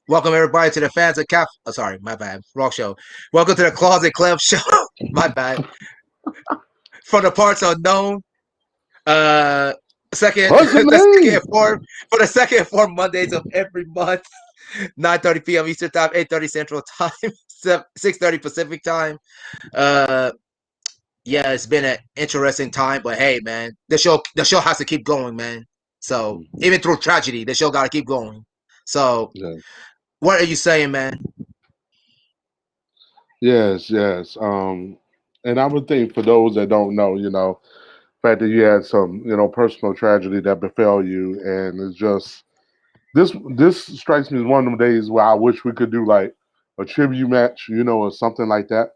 Welcome everybody to the fans of Cap. Oh, sorry, my bad. Wrong show. Welcome to the Closet Clem show. My bad. From the parts unknown. Uh, second, What's the the second name? form for the second and fourth Mondays of every month. 9:30 p.m. Eastern time, 8:30 Central time, 6:30 Pacific time. Uh, yeah, it's been an interesting time, but hey, man, the show has to keep going, man. So even through tragedy, the show got to keep going. So Yeah. what are you saying, man? Yes, yes. And I would think for those that don't know, the fact that you had some, personal tragedy that befell you, and it's just this strikes me as one of them days where I wish we could do like a tribute match, or something like that.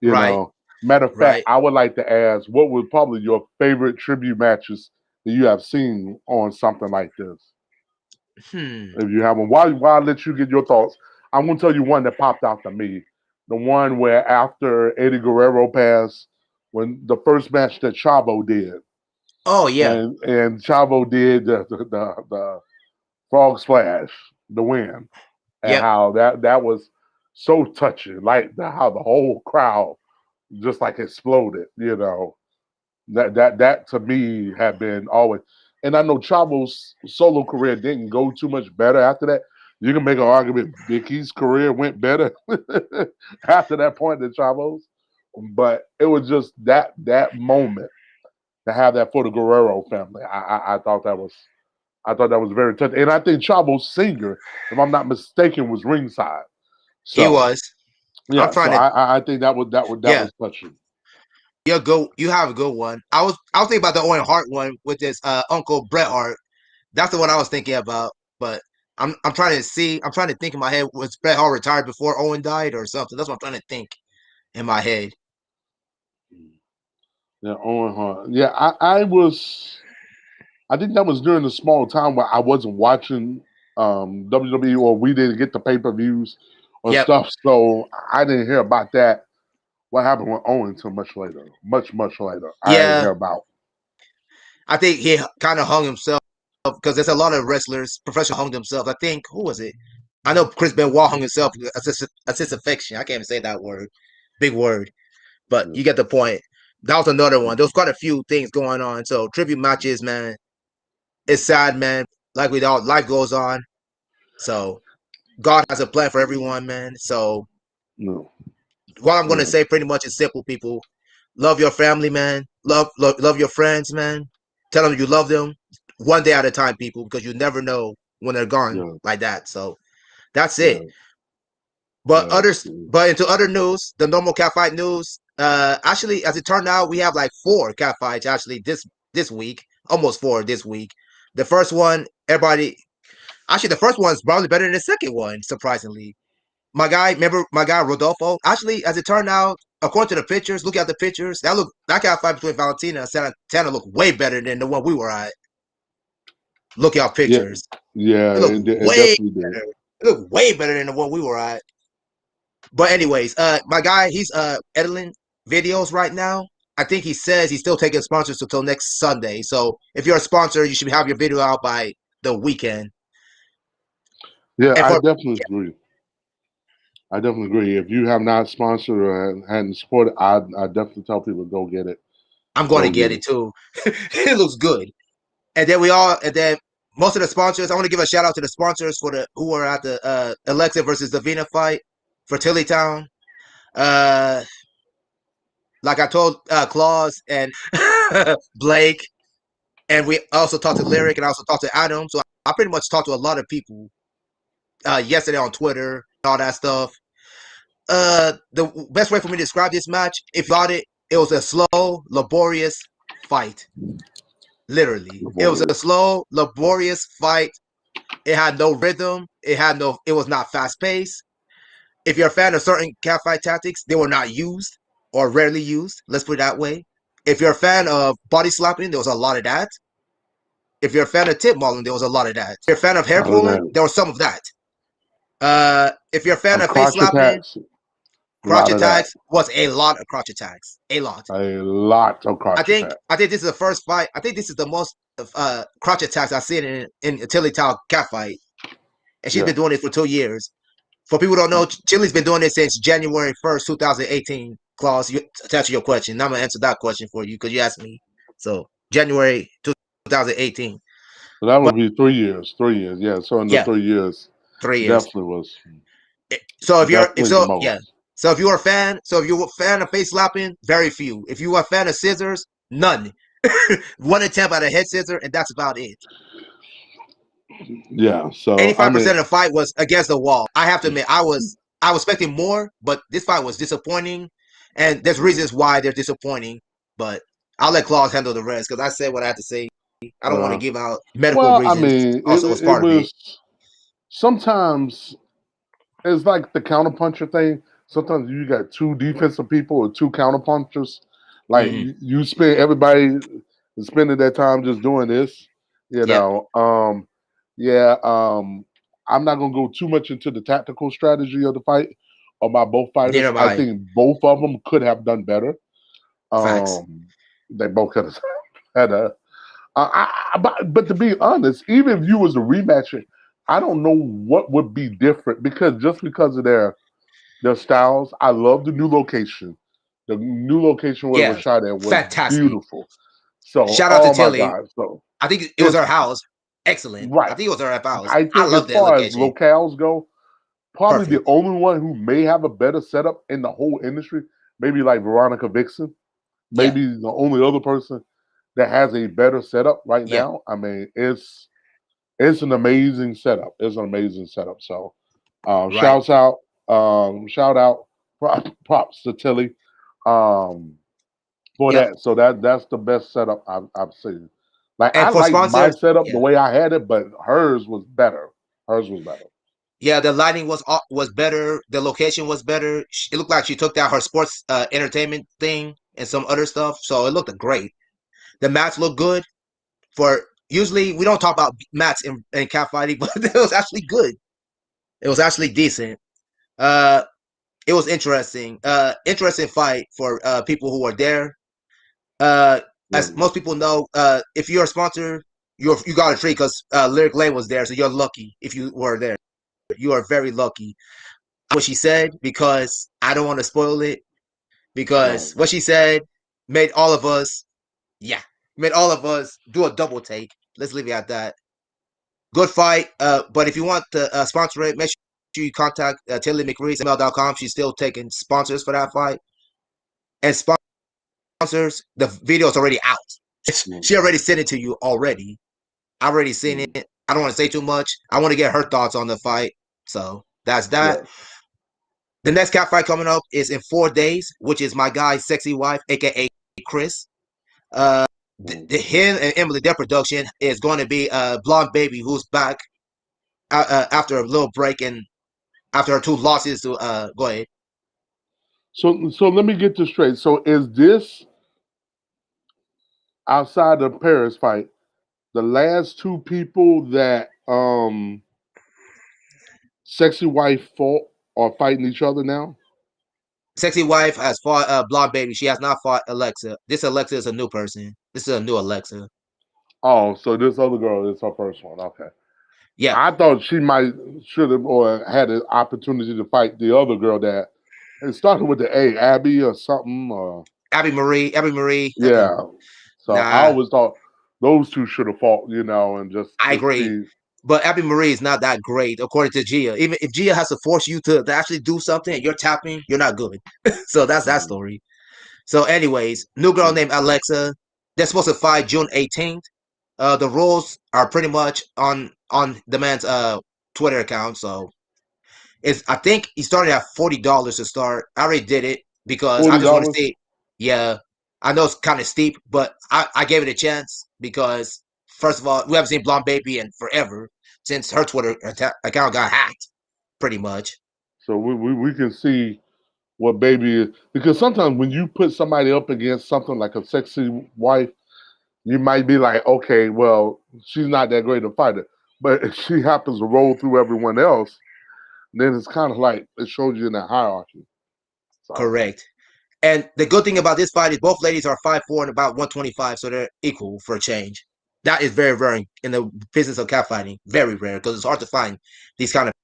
You Right, know, Matter of fact, right. I would like to ask, what was probably your favorite tribute matches that you have seen on something like this? Hmm. If you have one, why I let you get your thoughts? I'm gonna tell you one that popped out to me. The one where after Eddie Guerrero passed, when the first match that Chavo did, Oh yeah, and Chavo did the frog splash, the win, and yep. how that was so touching, like how the whole crowd just like exploded. That to me had been always. And I know Chavo's solo career didn't go too much better after that. You can make an argument Vicky's career went better after that point than Chavo's, but it was just that moment to have that for the Guerrero family. I thought that was very touching, and I think Chavo's singer, if I'm not mistaken, was ringside. He So was. I'm yeah, so trying to. I think that Yeah, was touching. you go. You have a good one. I was thinking about the Owen Hart one with this Uncle Bret Hart. That's the one I was thinking about. But I'm trying to see. I'm trying to think in my head. Was Bret Hart retired before Owen died or something? That's what I'm trying to think in my head. Yeah, Owen Hart. Yeah, I think that was during the small time where I wasn't watching WWE, or we didn't get the pay per views or Yep. stuff, so I didn't hear about that. What happened with Owen until much later, much later. I didn't Yeah. hear about. I think he kind of hung himself because there's a lot of wrestlers, professional hung themselves. I think who was it? I know Chris Benoit hung himself. Assist affection. I can't even say that word. Big word. But Yeah. you get the point. That was another one. There was quite a few things going on. So tribute matches, man. It's sad, man. Like we all, life goes on. So God has a plan for everyone, man. So No, what I'm gonna yeah, say pretty much is simple, people. Love your family, man. Love your friends, man. Tell them you love them one day at a time, people, because you never know when they're gone yeah, like that. So that's it. yeah, But yeah. others, but into other news, the normal cat fight news. Actually, as it turned out, we have like four cat fights actually this week, almost four this week. The first one, everybody. Actually, the first one's probably better than the second one, surprisingly. My guy, remember my guy Rodolfo? Actually, as it turned out, according to the pictures, look at the pictures. That cat fight between Valentina and Santana looked way better than the one we were at. Look at Yeah, pictures. yeah. It looked It way definitely did. better. It looked way better than the one we were at. But anyways, my guy, he's editing videos right now. I think he says he's still taking sponsors until next Sunday. So if you're a sponsor, you should have your video out by the weekend. Yeah, And I for definitely agree. I definitely agree. If you have not sponsored or hadn't supported, I definitely tell people go get it. I'm going to Go get get it it. too. It looks good. And then most of the sponsors, I want to give a shout out to the sponsors for the who were at the Alexa versus Davina fight for Tilly Town. Uh, like I told Claus and Blake, and we also talked to Lyric, and I also talked to Adam. So I pretty much talked to a lot of people yesterday on Twitter, all that stuff. The best way for me to describe this match, if you got it, it was a slow, laborious fight. Literally, it was a Laborious. slow, laborious fight. It had no rhythm. It was not fast paced. If you're a fan of certain catfight tactics, they were not used or rarely used. Let's put it that way. If you're a fan of body slapping, there was a lot of that. If you're a fan of tip mauling, there was a lot of that. If you're a fan of hair All of pulling, that. there was some of that. If you're a fan of face Crotch slapping, attacks. A crotch lot of that. attacks was a lot of crotch attacks. A lot. A lot of I crotch think attacks. I think this is the first fight. I think this is the most crotch attacks I've seen in a Tilly Town cat fight. and she's Yeah. been doing it for 2 years. For people who don't know, Mm. Chili's been doing it since January 1st, 2018. Claus, to answer your question, now I'm gonna answer that question for you because you asked me. So January 2018. So that But would be 3 years. 3 years. Yeah. So in the yeah, 3 years, 3 years. definitely was So if you're if definitely the so yeah. most. So if you're a fan, if you're a fan of face slapping, very few. If you are a fan of scissors, none. One attempt at a head scissor, and that's about it. Yeah. So I 85% mean, of the fight was against the wall. I have to admit, I was expecting more, but this fight was disappointing, and there's reasons why they're disappointing. But I'll let Claus handle the rest because I said what I had to say. I don't want to uh, give out medical well, I reasons. mean, Also, was it part of it. was sometimes it's like the counterpuncher thing. Sometimes you got two defensive people or two counterpunchers. Like Hmm. you spend everybody is spending their time just doing this. You Yep. know, yeah. I'm not gonna go too much into the tactical strategy of the fight about both fighters. Neither am I I. think both of them could have done better. Facts. They both could have had a. But to be honest, even if you was a rematch, I don't know what would be different because just because of their styles. I love the new location. The new location where it was Yeah. shot at was Fantastic. beautiful. So, Shout out to oh my Tilly. God. So I think it was it's her house. Excellent. I right. think it was her house. I I think love as that far as location. locales go, probably the Perfect. only one who may have a better setup in the whole industry, maybe like Veronica Vixen, Yeah. maybe the only other person that has a better setup right Yeah. now. I mean, it's an amazing setup. It's an amazing setup. So, Right. shout out, props to Tilly um, for Yep. that. So that's the best setup I've seen. Like And I for like my sponsors, setup the yeah. way I had it, but hers was better. Hers was better. Yeah, the lighting was better. The location was better. It looked like she took out her sports entertainment thing and some other stuff, so it looked great. The mats looked good. For usually we don't talk about mats in cat fighting, but it was actually good. It was actually decent. Uh, it was interesting. Interesting fight for people who were there. Uh, Yeah. as most people know, if you're a sponsor, you got a treat because Lyric Lane was there, so you're lucky if you were there. You are very lucky. What she said because I don't want to spoil it because Right. what she said made all of us, yeah, made all of us do a double take. Let's leave it at that. Good fight. But if you want to sponsor it, make sure you contact Tilly McReese at email.com. She's still taking sponsors for that fight. And sponsors, the video's already out. Mm, She already sent it to you already. I already seen mm. it. I don't want to say too much. I want to get her thoughts on the fight. So that's that. Yes. The next cat fight coming up is in 4 days, which is my guy's sexy wife, aka Chris. Uh, Mm. him and Emily, their production is going to be Blonde Baby, who's back after a little break and after her two losses to go ahead. So let me get this straight. So is this outside the Paris fight the last two people that sexy wife fought are fighting each other now? Sexy wife has fought Blonde Baby. She has not fought Alexa. This Alexa is a new person. This is a new Alexa. Oh, so this other girl is her first one. Okay. Yeah, I thought she might should have or had an opportunity to fight the other girl that it started with the A, Abby or something. Abby Marie. Abby Marie. Yeah. So I Nah, always thought those two should have fought, and just I to agree. see. But Abby Marie is not that great, according to Gia. Even if Gia has to force you to actually do something and you're tapping, you're not good. So that's that Mm, story. So, anyways, new girl mm, named Alexa. They're supposed to fight June 18th. The rules are pretty much on the man's Twitter account. So it's I think he started at $40 to start. I already did it because I $40. just want to see. Yeah, I know it's kind of steep, but I gave it a chance because first of all, we haven't seen Blonde Baby in forever since her Twitter account got hacked, pretty much. So we can see what baby is because sometimes when you put somebody up against something like a sexy wife, you might be like, okay, well, she's not that great a fighter. But if she happens to roll through everyone else, then it's kind of like it shows you in that hierarchy. So Correct. And the good thing about this fight is both ladies are 5'4" and about 125, so they're equal for a change. That is very rare in the business of catfighting. Very rare because it's hard to find these kind of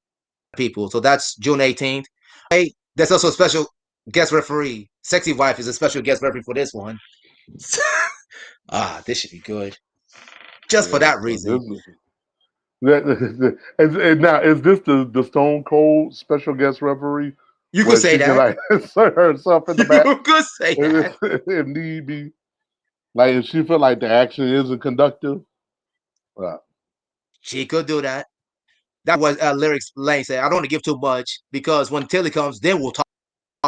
people. So that's June 18th. Hey, there's also a special guest referee. Sexy Wife is a special guest referee for this one. This should be good. Just for Yeah. that So reason. this is and now is this the Stone Cold special guest referee You could where say she can that. like insert herself in the back You could say that. if need be? Like if she feel like the action isn't conductive. Uh, She could do that. That was Lyrics Lane said. I don't want to give too much because when Tilly comes, then we'll talk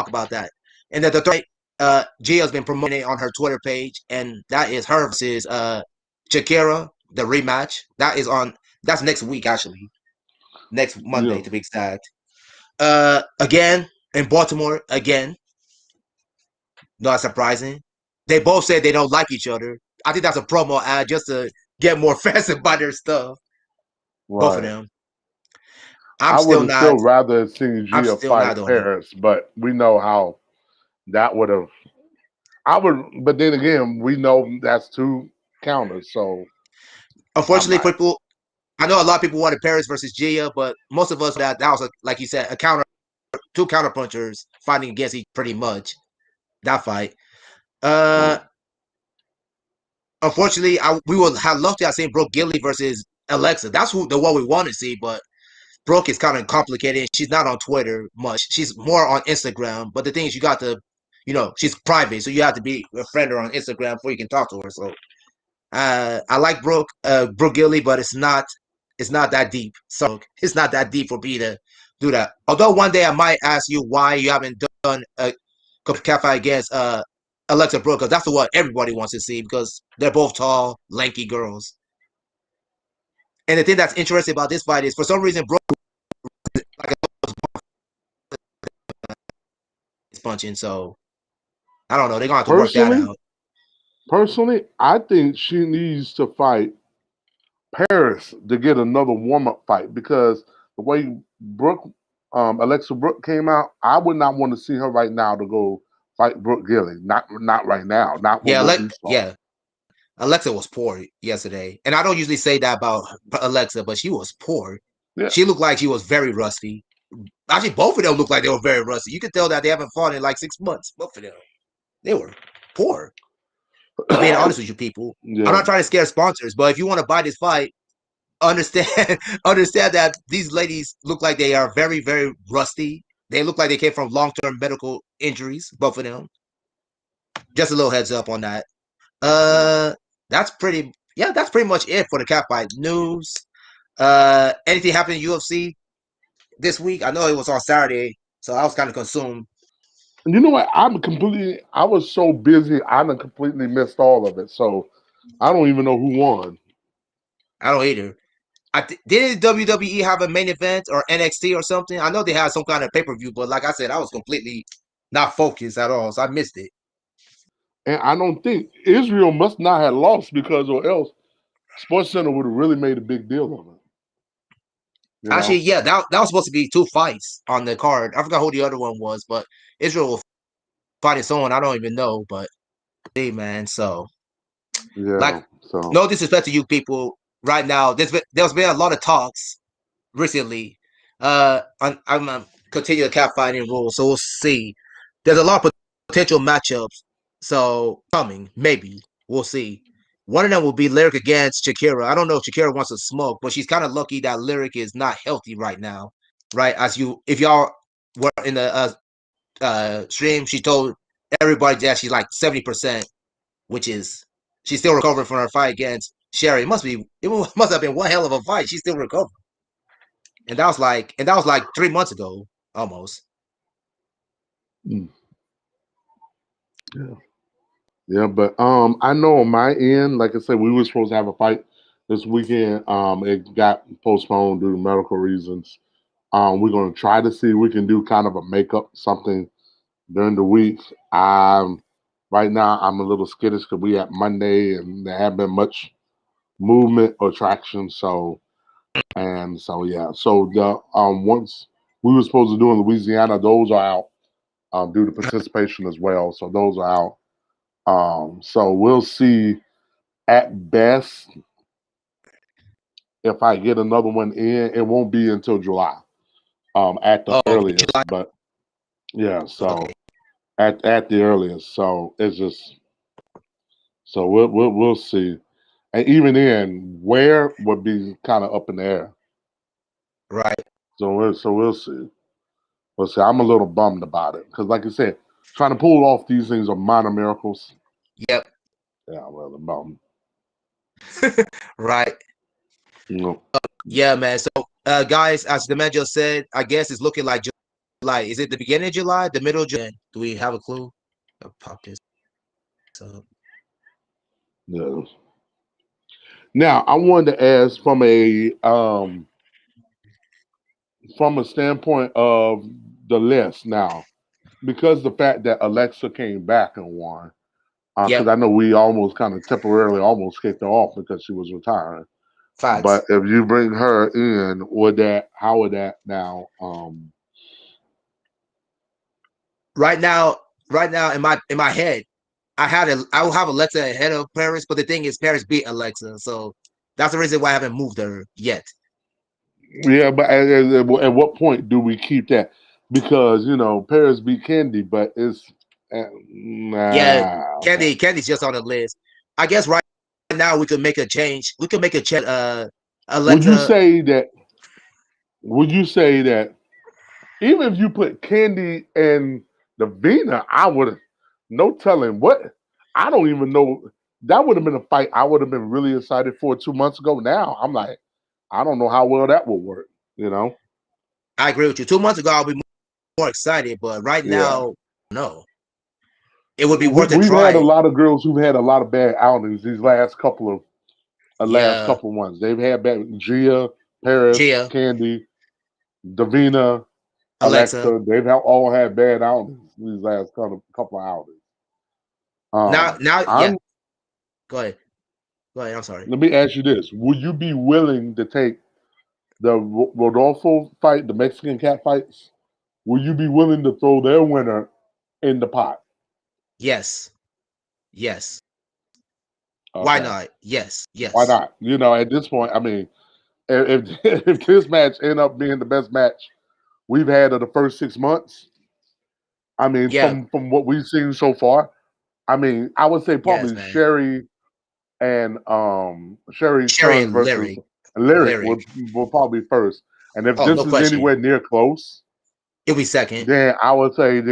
about that. And that the third, Gia's been promoting it on her Twitter page, and that is her versus Shakira, the rematch. That's next week actually, next yeah. Monday to be exact. Again in Baltimore again. Not surprising. They both said they don't like each other. I think that's a promo ad just to get more fans to buy their stuff. Both of Right. them. I'm I would still have not. still rather seen I'm Gia still not fight on it. Paris, but we know how that would have. I would, but then again, we know that's two counters, so I Unfortunately, might. people. I know a lot of people wanted Paris versus Gia, but most of us that was like you said, a counter, two counter punchers fighting against each pretty much that fight. Uh, Right. Unfortunately, we would have loved to have seen Brooke Gilly versus Alexa. That's the one we want to see, but Brooke is kind of complicated. She's not on Twitter much. She's more on Instagram. But the thing is, you got to, she's private, so you have to be a friend her on Instagram before you can talk to her. So I like Brooke Gilly, but it's not that deep. So it's not that deep for me to do that. Although one day I might ask you why you haven't done a cafe against Alexa Brooke, because that's what everybody wants to see because they're both tall, lanky girls. And the thing that's interesting about this fight is for some reason Brooke like is punching, so I don't know. They're gonna have to work that Personally, out. I think she needs to fight Paris to get another warm up fight because the way Brooke, Alexa Brooke came out, I would not want to see her right now to go fight Brooke Gilly. Not right now. Not with Yeah, what we saw. yeah. Alexa was poor yesterday, and I don't usually say that about Alexa, but she was poor. Yeah. She looked like she was very rusty. Actually, both of them looked like they were very rusty. You could tell that they haven't fought in like 6 months. Both of them, they were poor. I'm being honest with you, people. I'm Yeah. not trying to scare sponsors, but if you want to buy this fight, understand understand that these ladies look like they are very, very rusty. They look like they came from long-term medical injuries. Both of them. Just a little heads up on that. Uh, that's pretty. Yeah, that's pretty much it for the cat fight news. Anything happened in UFC this week? I know it was on Saturday, so I was kind of consumed. You know what? I was so busy, I done completely missed all of it. So I don't even know who won. I don't either. Didn't WWE have a main event or NXT or something? I know they had some kind of pay per view, but like I said, I was completely not focused at all, so I missed it. And I don't think Israel must not have lost because or else Sports Center would have really made a big deal of it. You Actually, know? yeah, that was supposed to be two fights on the card. I forgot who the other one was, but Israel was fighting someone I don't even know. But hey, man, so like, Yeah. So no disrespect to you people. Right now, there's been a lot of talks recently. I'm continue the cap fighting rules, so we'll see. There's a lot of potential matchups, so coming maybe we'll see. One of them will be Lyric against Shakira. I don't know if Shakira wants to smoke, but she's kind of lucky that Lyric is not healthy right now. Right, if y'all were in the stream, she told everybody that she's like 70%, which is she's still recovering from her fight against Sherry. It must have been one hell of a fight. She's still recovering. And that was like 3 months ago, almost. mm, yeah. Yeah, but I know on my end, like I said, we were supposed to have a fight this weekend. It got postponed due to medical reasons. We're gonna try to see if we can do kind of a makeup something during the week. Right now I'm a little skittish because we at Monday and there haven't been much movement or traction. So yeah. So the once we were supposed to do in Louisiana, those are out due to participation as well. So those are out. So we'll see. At best, if I get another one in, it won't be until July, at the Oh, earliest. July. But yeah, so Okay. at the earliest. So it's just so we'll see. And even then, where would be kind of up in the air. Right. So we'll see. We'll see. I'm a little bummed about it because, like I said, trying to pull off these things are minor miracles. Yep. Yeah, I'm rather bummed. Right. You know. Yeah, man. So, guys, as the man just said, I guess it's looking like July. Is it the beginning of July, the middle of July? Do we have a clue? I'll pop this up. Yeah. Now, I wanted to ask from a standpoint of the list now, because the fact that Alexa came back and won, because Yep. I know we almost kind of temporarily almost kicked her off because she was retiring. But Facts. if you bring her in, how would that now? Right now, right now in my head, I will have Alexa ahead of Paris, but the thing is, Paris beat Alexa, so that's the reason why I haven't moved her yet. Yeah, but at what point do we keep that? Because Paris beat Candy, but it's Yeah, okay. Candy's just on the list. I guess right now we could make a change. We could make a change. Would you Alexa. say that? Would you say that even if you put Candy and the Vina, I would have no telling what. I don't even know. That would have been a fight I would have been really excited for 2 months ago. Now I'm like, I don't know how well that will work. You know? I agree with you. 2 months ago, I'll be more excited, but right Yeah. now, no. It would be We worth a we've had a try. lot of girls who've had a lot of bad outings these last Yeah, couple ones. They've had bad Gia, Paris, Gia, Candy, Davina, Alexa. Alexa. All had bad outings these last couple of outings. Now, yeah. I'm. Go ahead. Go ahead. I'm sorry. Let me ask you this: would you be willing to take the Rodolfo fight, the Mexican cat fights? Would you be willing to throw their winner in the pot? Yes, yes. Why Okay, not? Yes, why yes. not? At this point, I mean, if if this match end up being the best match we've had of the first 6 months, I mean, Yeah, from what we've seen so far, I mean, I would say yes, probably man. Sherry's Sherry son and versus Lyric, Lyric Lyric. will probably be first. And if Oh, this no is question. anywhere near close, It'll be second. then I would say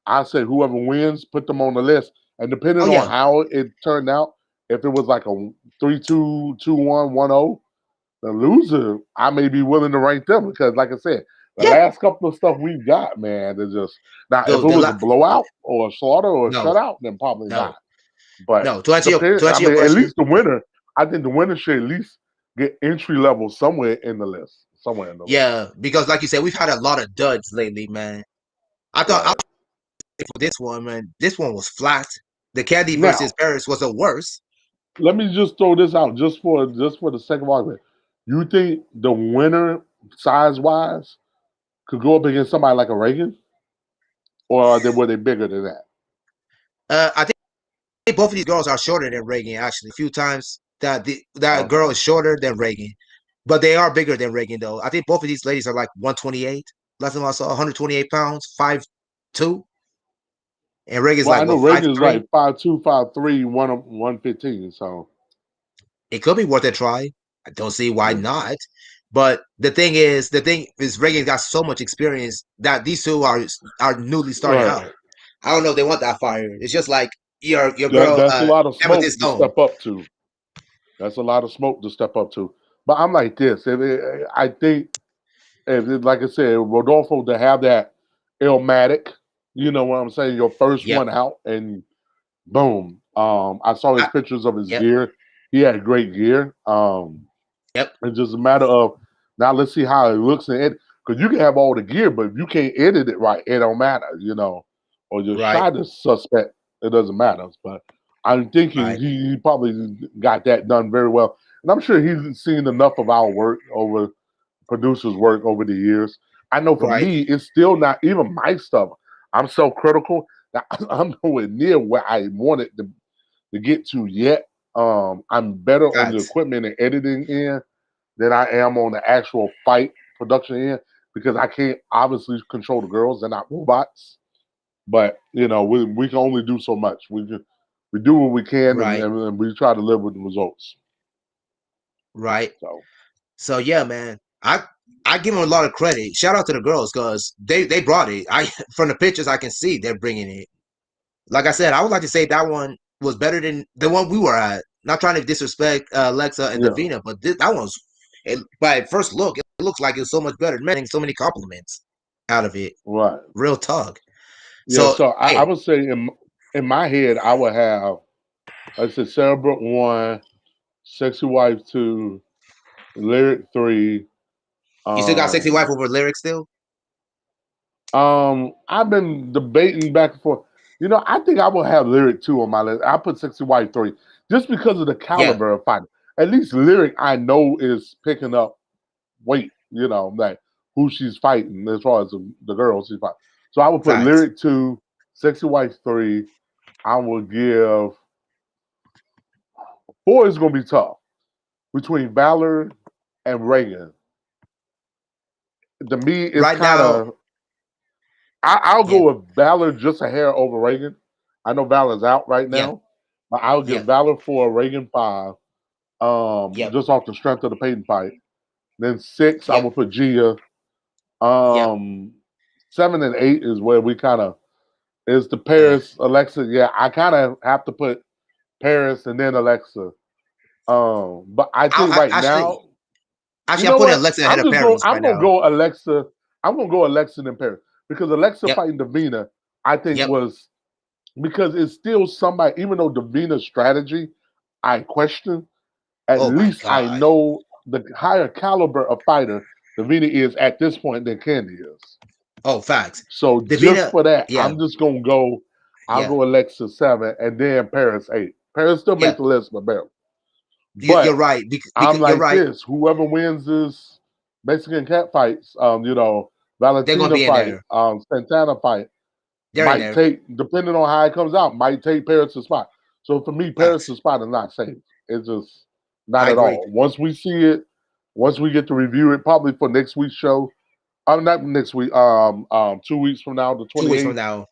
I say whoever wins, put them on the list. And Oh depending on yeah, how it turned out, if it was like a 3-2, 2-1, 1-0, the loser, I may be willing to rank them because, like I said, the yeah. last couple of stuff we've got, man, is just now. If The it the was a la- blowout or a slaughter or a no, shutout, then probably not. no, But no. To answer your depend. to I answer your mean, at question, least the winner. I think the winner should at least get entry level somewhere in the list. Somewhere in the list. yeah, because like you said, we've had a lot of duds lately, man. I Right. for this one, man. This one was flat. The Candy Now, versus Paris was the worst. let me just throw this out just for the sake of argument. You think the winner, size wise, could go up against somebody like a Reagan, or were they bigger than that? I think both of these girls are shorter than Reagan. Actually, a few times that girl Okay. is shorter than Reagan, but they are bigger than Reagan though. I think both of these ladies are like 128. Last time I saw 128 pounds, 5'2", and Reagan's Well, I like know what, five Reagan's three. like 5'2", 5'3", 115. So It could be worth a try. I don't see why yeah. not. But the thing is, Reagan got so much experience that these two are newly starting Right. out. I don't know if they want that fire. It's just like your girl That's a lot of smoke Amethyst to Stone. step up to. That's a lot of smoke to step up to. But I'm like this. I think, like I said, Rodolfo to have that Illmatic, you know what I'm saying? Your first Yep. one out, and boom. I saw his I, pictures of his yep. gear. He had great gear. Yep. It's just a matter of now. Let's see how it looks and edit. Because you can have all the gear, but if you can't edit it right, it don't matter. Or your Right. shot is suspect. It doesn't matter. But I'm thinking Right. he probably got that done very well, and I'm sure he's seen enough of our work over producers' work over the years. I know for Right. me, it's still not even my stuff. I'm so critical that I'm nowhere near where I wanted to get to yet. I'm better on the Facts. equipment and editing end. than I am on the actual fight production end because I can't obviously control the girls. They're not robots. But we can only do so much. We do what we can, and, right, and we try to live with the results. right. So So yeah, man, I give them a lot of credit. Shout out to the girls because they brought it. I from the pictures I can see they're bringing it. Like I said, I would like to say that one was better than the one we were at. Not trying to disrespect Alexa and yeah, Davina, but that one's by first look, it looks like it's so much better. Man, so many compliments out of it. right. Real talk. Yeah. So So I hey, would say in my head I would have I said Sarah Brooke one, Sexy Wife two, Lyric three. you still got sexy wife Um, over lyrics still? I've been debating back and forth. I think I will have Lyric two on my list. I put Sexy Wife three just because of the Yeah, caliber of fighter. At least Lyric I know is picking up weight. Like who she's fighting as far as the girls she's fighting. So I would put facts. Lyric two, Sexy Wife three. I will give four is gonna be tough between Valor and Reagan. To me, it's Right kind now, of I'll yeah, go with Valor just a hair over Reagan. I know Valor's out right yeah, now, but I'll give yeah, Valor four, Reagan five, yep, just off the strength of the Peyton fight. Then six, I yep, will put Gia. yep. Um, seven and eight is where we kind of is the Uh, Paris Alexa. Yeah, I kind of have to put Paris and then Alexa. But I think right actually, now, you I'm know putting what? Alexa ahead of I'm right gonna now. go Alexa. I'm gonna go Alexa than Paris because Alexa Yep, fighting Davina, I think yep. was because it's still somebody. Even though Davina's strategy, I question. At Oh my least I god. know the higher caliber of fighter Davina is at this point than Candy is. Oh, facts. So just Davina, for that, yeah, I'm just gonna go. I'll yeah. go Alexa seven and then Paris eight. Paris still make Yeah, the list, but barely. you're But right. I'm Because you're like right. this: whoever wins this Mexican cat fights, They're gonna Valentina be in fight, there. Santana fight, They're in might there. take, depending on how it comes out, might take Paris' spot. So for me, Facts. Paris' spot is not safe. It's just not I at agree. all. Once we see it, once we get to review it, probably for next week's show. Not next week. 2 weeks from now, the 2 weeks from 28th. now.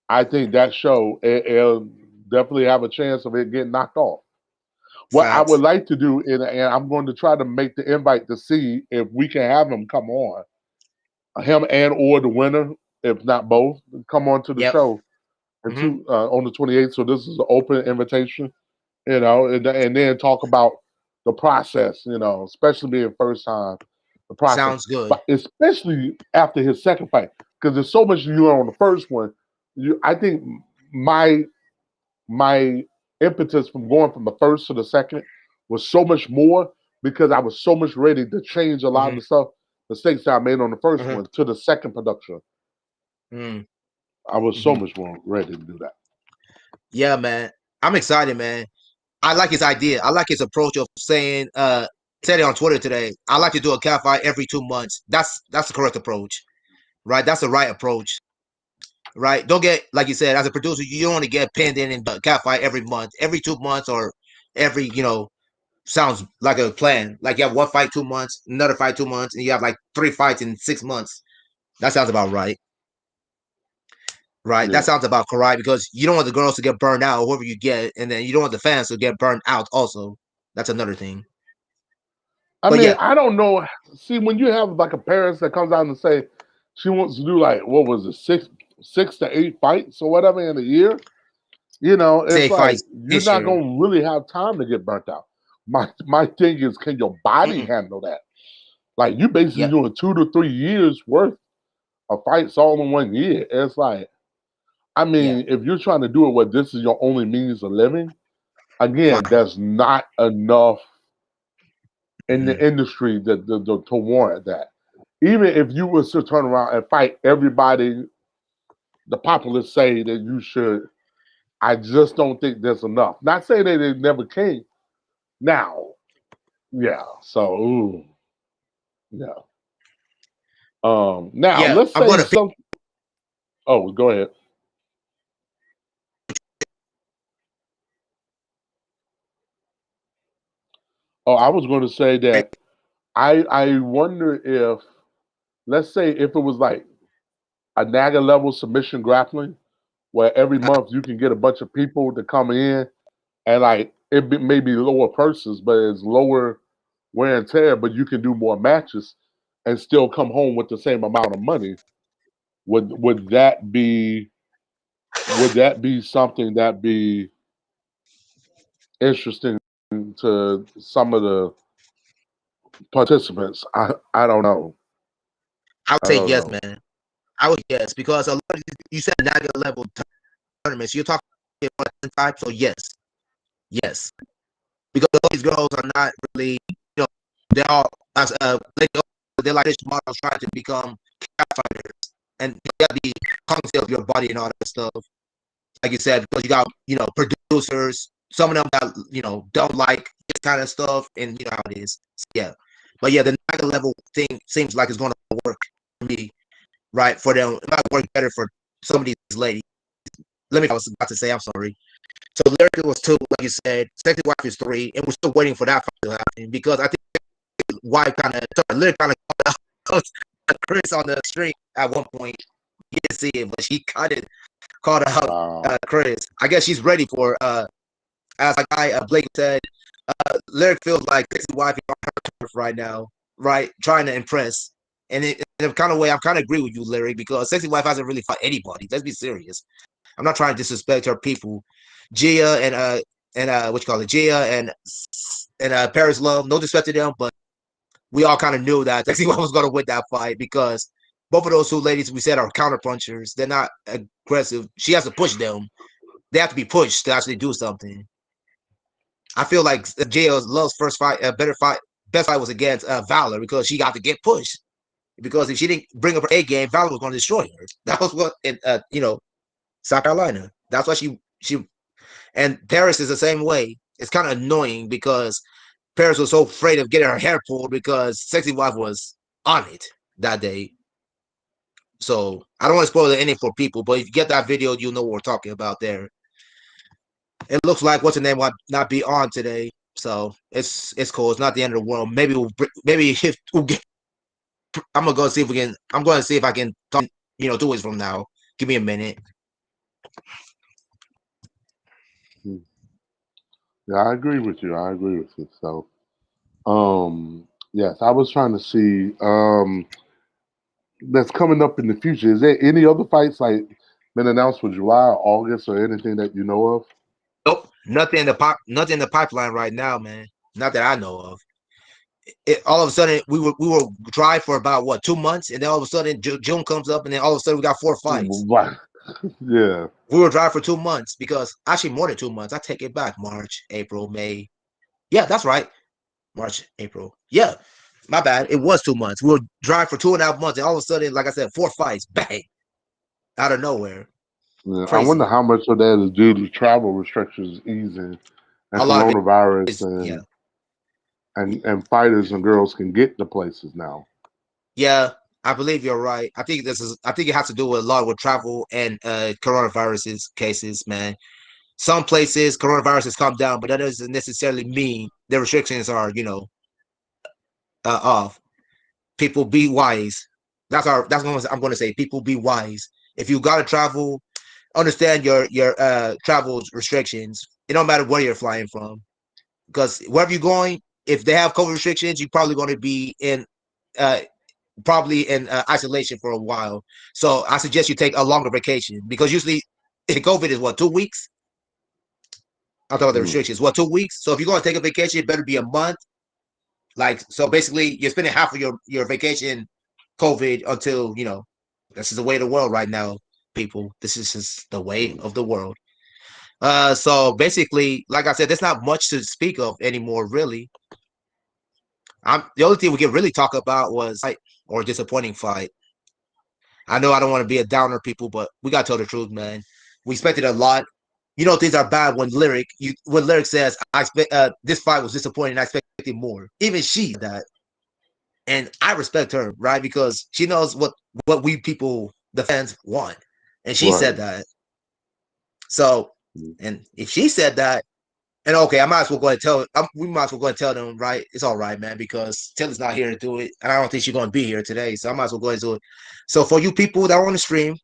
I think that show it'll definitely have a chance of it getting knocked off. What I would Facts. like to do, and I'm going to try to make the invite to see if we can have him come on, him and or the winner, if not both, come on to the Yep. show and Hmm. on the 28th. So this is an open invitation, and then talk about the process, especially being first time, the process, Sounds good. but especially after his second fight, because there's so much you know on the first one. I think my my impetus from going from the first to the second was so much more because I was so much ready to change a lot of Hmm. the stuff mistakes that I made on the first Hmm. one to the second production. Hmm. I was so Hmm. much more ready to do that. Yeah, man. I'm excited, man. I like his idea. I like his approach of saying, said it on Twitter today. I like to do a cat fight every 2 months. That's the correct approach, right? That's the right approach, right? Don't get like you said as a producer. You don't want to get pinned in a cat fight every month, every 2 months, or every sounds like a plan. Like you have one fight 2 months, another fight 2 months, and you have like three fights in 6 months. That sounds about right. Right. That Yeah. sounds about correct because you don't want the girls to get burned out, whoever you get, and then you don't want the fans to get burned out also. That's another thing. I But mean, yeah, I don't know. See, when you have like a parent that comes out and say she wants to do like what was it, six to eight fights or whatever in a year, it's say like fights you're this not year. gonna really have time to get burnt out. My thing is, can your body Mm-mm. handle that? Like you basically Yep. doing 2 to 3 years worth of fights all in one year. It's like, I Yeah. mean, if you're trying to do it where this is your only means of living, again, Fine. there's not enough in Mm-hmm. the industry to warrant that. Even if you was to turn around and fight everybody, the populace say that you should. I just don't think there's enough. Not saying that it never came. Now, yeah. So, yeah. Now Yeah. let's I'm say going to. some. Oh, go ahead. Oh, I was going to say that. I wonder if, let's say, if it was like a Naga level submission grappling, where every month you can get a bunch of people to come in, and like may be lower purses, but it's lower wear and tear, but you can do more matches and still come home with the same amount of money. Would that be, would that be something that be interesting to some of the participants? I don't know. I would I say don't yes, know. man. I would yes because a lot of you said Naga level tournaments. You're talking about type, so yes, because all these girls are not really, they're all as they're like this models trying to become cat fighters, and you got to be conscious of your body and all that stuff. Like you said, because you got producers. Some of them that don't like this kind of stuff, and you know how it is. So, yeah, but yeah, the Naga level thing seems like it's going to work for me, right? For them, it might work better for some of these ladies. I was about to say, I'm sorry. So Lyric was 2, like you said. Sexy Wife is 3, and we're still waiting for that fight to happen because I think Wife Lyric kind of called out Chris on the street at one point. You didn't see it, but she kind of called out Wow. Chris. I guess she's ready for as a guy Blake said. Lyric feels like Sexy Wife is on her turf right now, right? Trying to impress. And in a kind of way, I kind of agree with you, Lyric, because Sexy Wife hasn't really fought anybody. Let's be serious. I'm not trying to disrespect her people. Gia and what you call it, Gia and Paris Love. No disrespect to them, but we all kind of knew that Sexy Wife was going to win that fight because both of those two ladies we said are counter punchers. They're not aggressive. She has to push them. They have to be pushed to actually do something. I feel like Gia Love's first fight, best fight was against Valor because she got to get pushed. Because if she didn't bring up her A game, Valor was going to destroy her. That was what in South Carolina. That's why she and Paris is the same way. It's kind of annoying because Paris was so afraid of getting her hair pulled because Sexy Wife was on it that day. So I don't want to spoil the ending for people, but if you get that video, you'll know what we're talking about there. It looks like what's the name might not be on today, so it's cool. It's not the end of the world. Maybe if we'll get, I'm gonna go see if we can. I'm going to see if I can talk, 2 weeks from now. Give me a minute. Hmm. Yeah, I agree with you. I agree with you. So, yes, I was trying to see that's coming up in the future. Is there any other fights like been announced for July or August or anything that you know of? Nope, nothing in the pipeline right now, man. Not that I know of. All of a sudden we were dry for about what 2 months, and then all of a sudden June comes up, and then all of a sudden we got 4 fights. Right. Yeah. We were dry for 2 months because actually more than 2 months. I take it back. March, April, May. Yeah, that's right. March, April. Yeah, my bad. It was 2 months. We were dry for 2.5 months, and all of a sudden, like I said, 4 fights, bang, out of nowhere. Yeah. I wonder Crazy. how much of that is due to travel restrictions easing and A lot of it coronavirus is, yeah, and fighters and girls can get to places now. yeah. I believe you're right. I think it has to do with a lot with travel and coronavirus cases, man. Some places coronavirus has come down, but that doesn't necessarily mean the restrictions are, off. People be wise. That's what I'm going to say. People be wise. If you gotta travel, understand your travel restrictions. It don't matter where you're flying from, because wherever you're going, if they have COVID restrictions, you're probably going to be in uh isolation for a while. So I suggest you take a longer vacation because usually COVID is what 2 weeks. I thought the Mm. restrictions what 2 weeks. So if you're going to take a vacation, it better be a month. Like so, basically, you're spending half of your vacation COVID until this is the way of the world right now, people. This is just the way Mm. of the world. So basically, like I said, there's not much to speak of anymore, really. The only thing we can really talk about was fight or disappointing fight. I know I don't want to be a downer, people, but we gotta tell the truth, man. We expected a lot. Things are bad when lyric says I expect this fight was disappointing. I expected more. Even she that, and I respect her, right? Because she knows what we people, the fans, want, and she said Right. that. So, Mm. and if she said that, And okay, I might as well go ahead and tell. We might as well go ahead and tell them, right? It's all right, man, because Tilly's not here to do it, and I don't think she's going to be here today. So I might as well go ahead and do it. So for you people that are on the stream,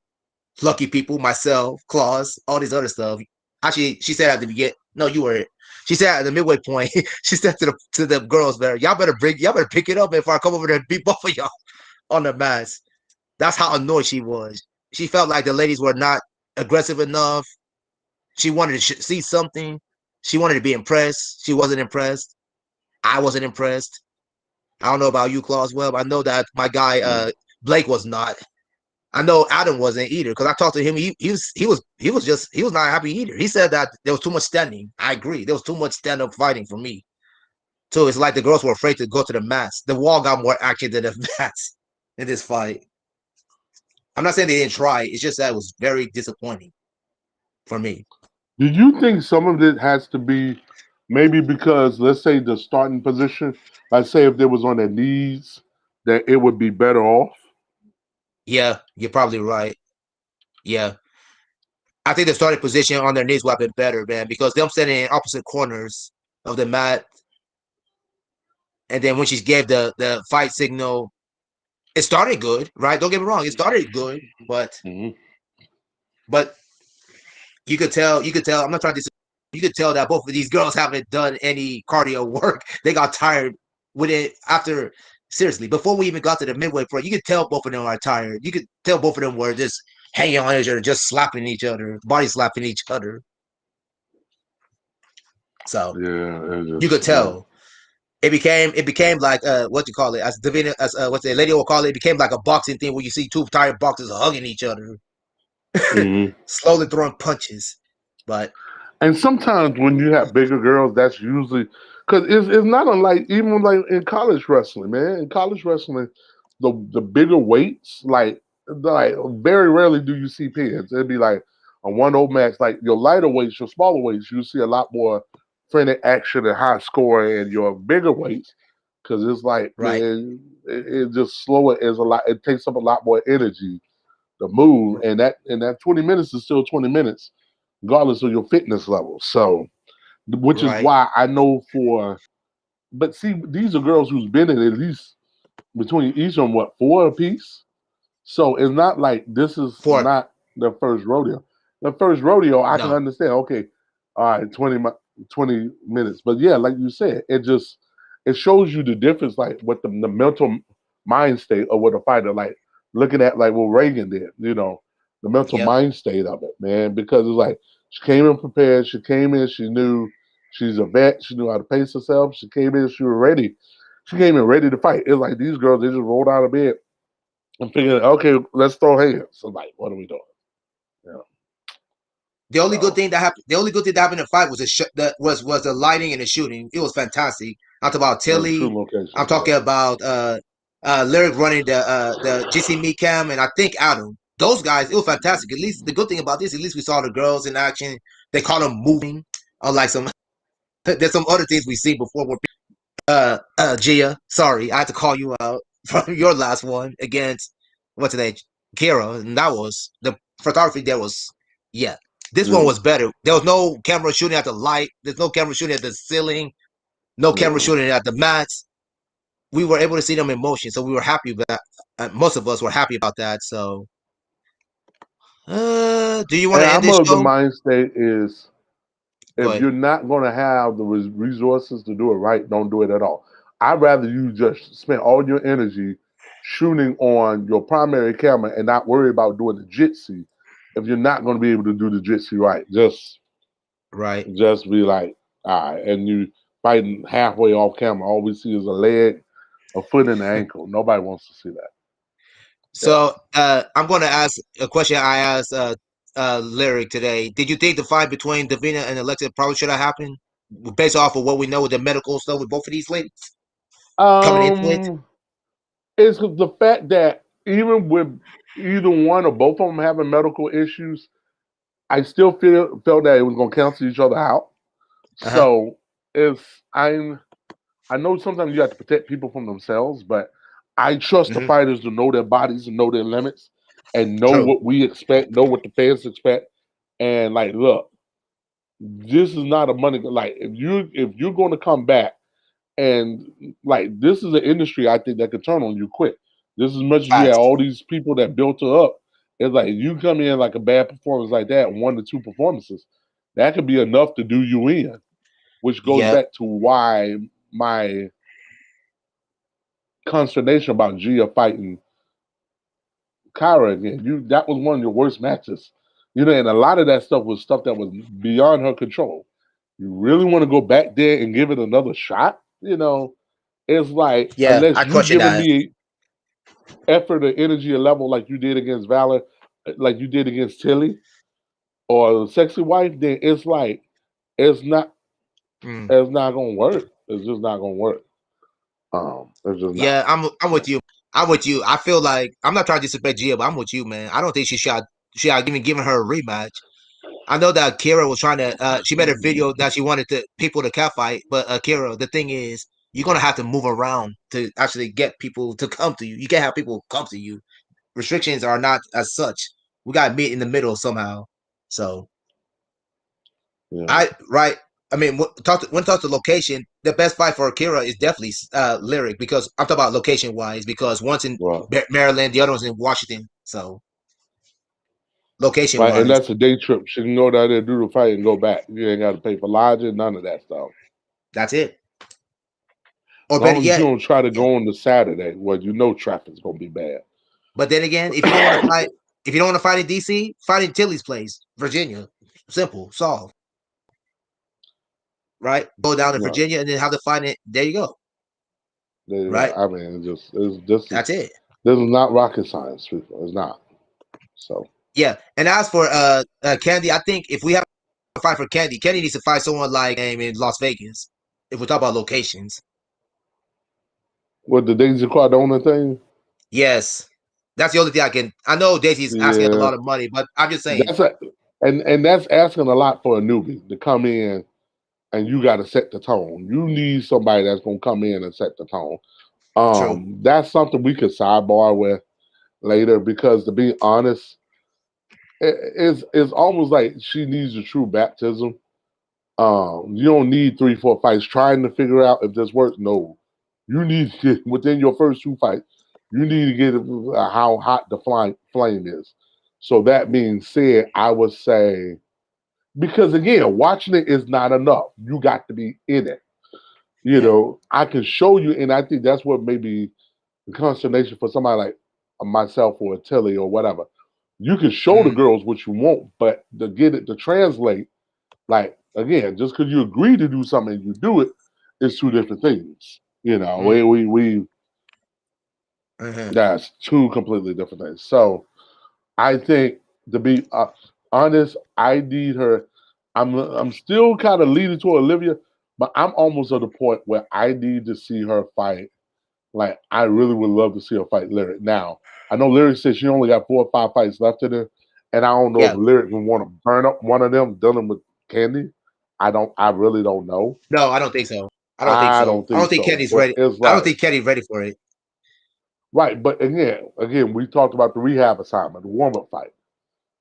lucky people, myself, Claus, all these other stuff. Actually, she said at the beginning. No, you were. She said at the midway point. She said to the girls, "Better y'all better pick it up before I come over there and beat both of y'all on the mats." That's how annoyed she was. She felt like the ladies were not aggressive enough. She wanted to see something. She wanted to be impressed. She wasn't impressed. I wasn't impressed. I don't know about you, Claus. Well, I know that my guy Blake was not. I know Adam wasn't either because I talked to him. He was not happy either. He said that there was too much standing. I agree. There was too much stand up fighting for me. So it's like the girls were afraid to go to the mats. The wall got more action than the mats in this fight. I'm not saying they didn't try. It's just that it was very disappointing for me. Do you think some of it has to be maybe because, let's say, the starting position, let's say if they was on their knees, that it would be better off? Yeah, you're probably right. Yeah. I think the starting position on their knees would have been better, man, because them standing in opposite corners of the mat, and then when she gave the fight signal, it started good, right? Don't get me wrong, it started good, Hmm. but you could tell. I'm not trying to. You could tell that both of these girls haven't done any cardio work. They got tired with it after. Seriously, before we even got to the midway point, you could tell both of them are tired. You could tell both of them were just hanging on each other, just slapping each other, body slapping each other. So Yeah, it you just could tell it became like what you call it as Davina as what the lady will call it. It became like a boxing thing where you see two tired boxers hugging each other, hmm. slowly throwing punches. But And sometimes when you have bigger girls, that's usually because it's not unlike even like in college wrestling, man. In college wrestling, the bigger weights, like very rarely do you see pins. It'd be like a 1-0 match. Like your lighter weights, your smaller weights, you see a lot more frenetic action and high scoring. And your bigger weights, because it's like right, man, it just slower is a lot. It takes up a lot more energy to move, and that 20 minutes is still 20 minutes regardless of your fitness level. So, which is right. why I know for, but see, these are girls who's been in at least between each of them, what, four apiece? So it's not like this is For not the first rodeo. The first rodeo, I can no, understand. Okay, all right, 20 minutes. But yeah, like you said, it shows you the difference, like what the mental mind state of what a fighter like looking at, like what Reagan did. The mental yep, mind state of it, man. Because it's like she came in prepared. She came in. She knew she's a vet. She knew how to pace herself. She came in. She was ready. She came in ready to fight. It's like these girls, they just rolled out of bed I'm thinking, okay, let's throw hands. So like, what are we doing? Yeah. the only good So thing that happened, the only good thing that happened in the fight was was the lighting and the shooting. It was fantastic. I'm talking about true Tilly. I'm location. talking Yeah. about Lyric running the GC Me Cam, and I think Adam. Those guys, it was fantastic. At least the good thing about this, at least we saw the girls in action. They call them moving, unlike some there's some other things we see before where Gia, sorry, I had to call you out from your last one against what's her name, Kira, and that was the photography. There was, yeah, this one Yeah. was better. There was no camera shooting at the light. There's no camera shooting at the ceiling. No camera Yeah. shooting at the mats. We were able to see them in motion, so we were happy about that. Most of us were happy about that. So, do you want And to end I'm this of the show? mind state is Go if ahead. you're not going to have the resources to do it right, don't do it at all. I'd rather you just spend all your energy shooting on your primary camera and not worry about doing the jitsi if you're not going to be able to do the jitsi right. Right. Just be like, all right, and you fighting halfway off camera. All we see is a leg, a foot, and an ankle. Nobody wants to see that. Yeah. So I'm going to ask a question I asked Lyric today. Did you think the fight between Davina and Alexa probably should have happened based off of what we know with the medical stuff with both of these ladies coming into it? Um, it's the fact that even with either one or both of them having medical issues, I still felt that it was going to cancel each other out. Uh huh. So if I know sometimes you have to protect people from themselves, but I trust the Hmm. fighters to know their bodies and know their limits and know True. what we expect, know what the fans expect, and like, look, this is not a money like if you're going to come back and like this is an industry I think that could turn on you quick. Just as much as you had Facts. all these people that built her up, it's like you come in like a bad performance like that, 1 to 2 performances, that could be enough to do you in. Which goes Yep. back to why my consternation about Gia fighting Kyra again. That was one of your worst matches. And a lot of that stuff was stuff that was beyond her control. You really want to go back there and give it another shot? It's like Yeah, unless I you question giving that. me effort or energy or level like you did against Valor, like you did against Tilly or the Sexy Wife, then it's like it's not Mm. it's not gonna work. It's just not gonna work. It's just not. Yeah, I'm with So, you. I'm with you. I feel like I'm not trying to disrespect Gia, but I'm with you, man. I don't think she should even given her a rematch. I know that Kira was trying to. She made a video that she wanted people to catfight, but Kira, the thing is, you're gonna have to move around to actually get people to come to you. You can't have people come to you. Restrictions are not as such. We got to meet in the middle somehow. So yeah. I right. I mean, when talk to location, the best fight for Akira is definitely Lyric because I'm talking about location wise because one's in Well, Maryland, the other one's in Washington. So location right, and wise, that's a day trip. She can go down there, do the fight, and go back. You ain't got to pay for lodging, none of that stuff. that's it. As Or better long as you yet, don't try to yeah. go on the Saturday, where you know traffic's gonna be bad. But then again, if you don't want to fight, if you don't want to fight in DC, fight in Tilly's place, Virginia. Simple, solve. Right, go down to Right. Virginia and then have the fight. It there you go. Right, I mean, this is that's it. this is not rocket science, people. It's not. So Yeah, and as for Candy, I think if we have a fight for Candy, Candy needs to fight someone like in Las Vegas. If we talk about locations, with the Daisy Cardona thing, yes, that's the only thing I can. I know Daisy's asking a yeah, lot of money, but I'm just saying, that's a and that's asking a lot for a newbie to come in and you got to set the tone. You need somebody that's gonna come in and set the tone. true. That's something we could sidebar with later because to be honest, it's almost like she needs a true baptism. You don't need 3, 4 fights trying to figure out if this works. No, you need to get within your first 2 fights. You need to get how hot the flame is. So that being said, I would say because again, watching it is not enough. You got to be in it. Yeah. I can show you, and I think that's what maybe the consternation for somebody like myself or a Tilly or whatever. You can show the Mm, girls what you want, but to get it to translate, like again, just because you agree to do something and you do it, it's 2 different things. mm, We mm-hmm. that's 2 completely different things. So I think to be honest, I need her. I'm still kind of leaning toward Olivia, but I'm almost at the point where I need to see her fight. Like I really would love to see her fight Lyric. Now I know Lyric says she only got 4 or 5 fights left in her, and I don't know if Yeah. Lyric would want to burn up one of them, dealing with Candy. I don't. I really don't know. No, I don't think so. I don't think I so. don't I don't think think so. Kenny's But ready. it's I don't like think Kenny's ready for it. right. But again, we talked about the rehab assignment, the warm up fight.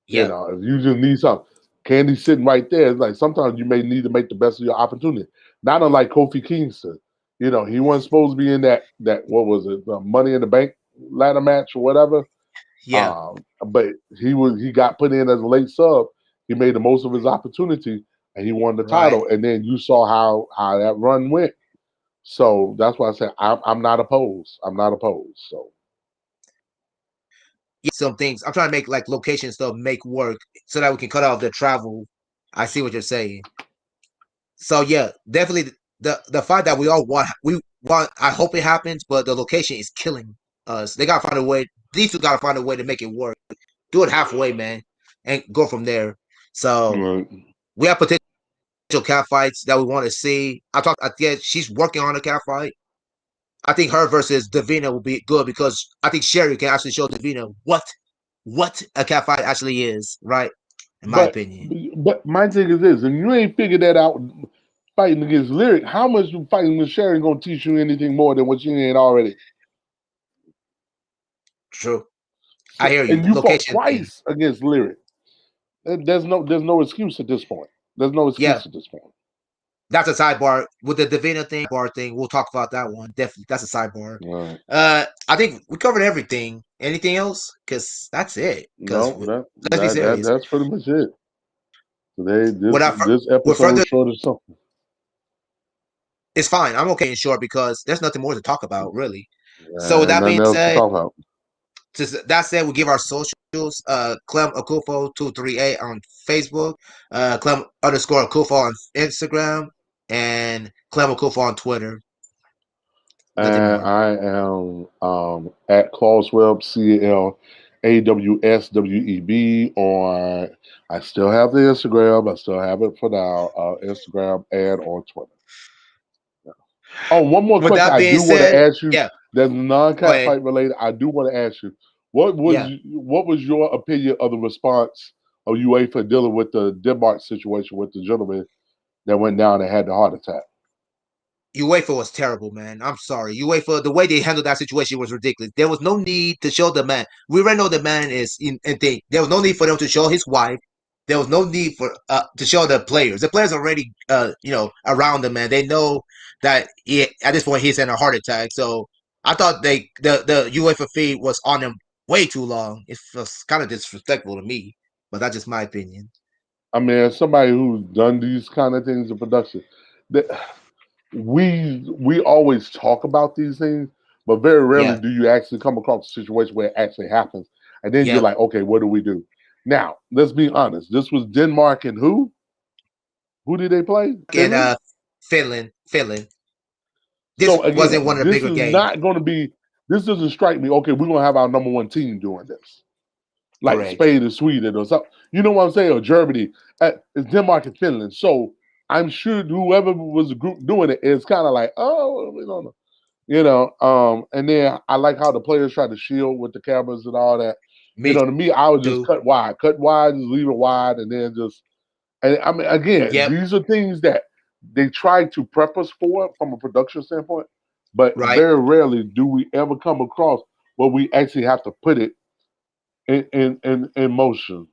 Yeah. If you just need something, Candy's sitting right there. It's like sometimes you may need to make the best of your opportunity. Not unlike Kofi Kingston. He wasn't supposed to be in that what was it, the Money in the Bank ladder match or whatever. Yeah. But he got put in as a late sub. He made the most of his opportunity and he won the Right. title. And then you saw how that run went. So that's why I said I'm not opposed. I'm not opposed. So Some things I'm trying to make like location stuff make work so that we can cut off the travel. I see what you're saying. So yeah, definitely the fight that we all want. We want. I hope it happens, but the location is killing us. They gotta find a way. These two gotta find a way to make it work. Do it halfway, man, and go from there. So right. we have potential cat fights that we want to see. I think she's working on a cat fight. I think her versus Davina will be good because I think Sherry can actually show Davina what a cat fight actually is, right? In my But opinion. but my thing is this, and you ain't figured that out fighting against Lyric, how much you fighting with Sharon gonna teach you anything more than what you ain't already? True. I So hear you. and you fought Location. twice against Lyric. There's no excuse at this point. There's no Yeah, excuse at this point. that's a sidebar with the Davina thing. Bar thing, we'll talk about that one. Definitely, that's a sidebar. Right. I think we covered everything. Anything else? Because that's it. Because No, that let's be that that serious. that's pretty much it. Today, Without this with episode further, was short as something. it's fine. I'm okay in short because there's nothing more to talk about really. So with And that nothing being else to said, talk about. that said, we give our socials. Clem Akufo 238 on Facebook. Clem underscore Akufo on Instagram, and Clem Akufo on Twitter. Nothing And more. I am at Clausweb, CLAWSWEB on. I still have the Instagram. I still have it for now. Instagram and on Twitter. Oh, one more With question. that I being do want to said, ask you. yeah, That's go non-cat ahead. fight related. I do want to ask you Yeah, what was your opinion of the response of UEFA dealing with the Denmark situation with the gentleman that went down and had the heart attack? UEFA was terrible, man. I'm sorry. UEFA, the way they handled that situation was ridiculous. There was no need to show the man. We already know the man is in and thing. There was no need for them to show his wife. There was no need for to show the players. The players already around the man. They know that at this point he's in a heart attack. So I thought the UEFA feed was on him way too long. It was kind of disrespectful to me, but that's just my opinion. I mean, as somebody who's done these kind of things in production, that we always talk about these things, but very rarely Yeah. do you actually come across a situation where it actually happens, and then you're Yep. like, okay, what do we do? Now, let's be honest. This was Denmark and who? Who did they play? In Finland. Finland. This So wasn't one again, of the this bigger is games. not going to be. This doesn't strike me. Okay, we're going to have our number one team doing this, like Correct. Spain or Sweden or something. You know what I'm saying? Or Germany. It's Denmark and Finland. So I'm sure whoever was the group doing it is kind of like, oh, we don't know. And then I like how the players try to shield with the cameras and all that. Me To me, I would just too. cut wide, just leave it wide, and then just. And I mean, again, Yep. these are things that they try to prep us for from a production standpoint, but Right. very rarely do we ever come across where we actually have to put it in motion.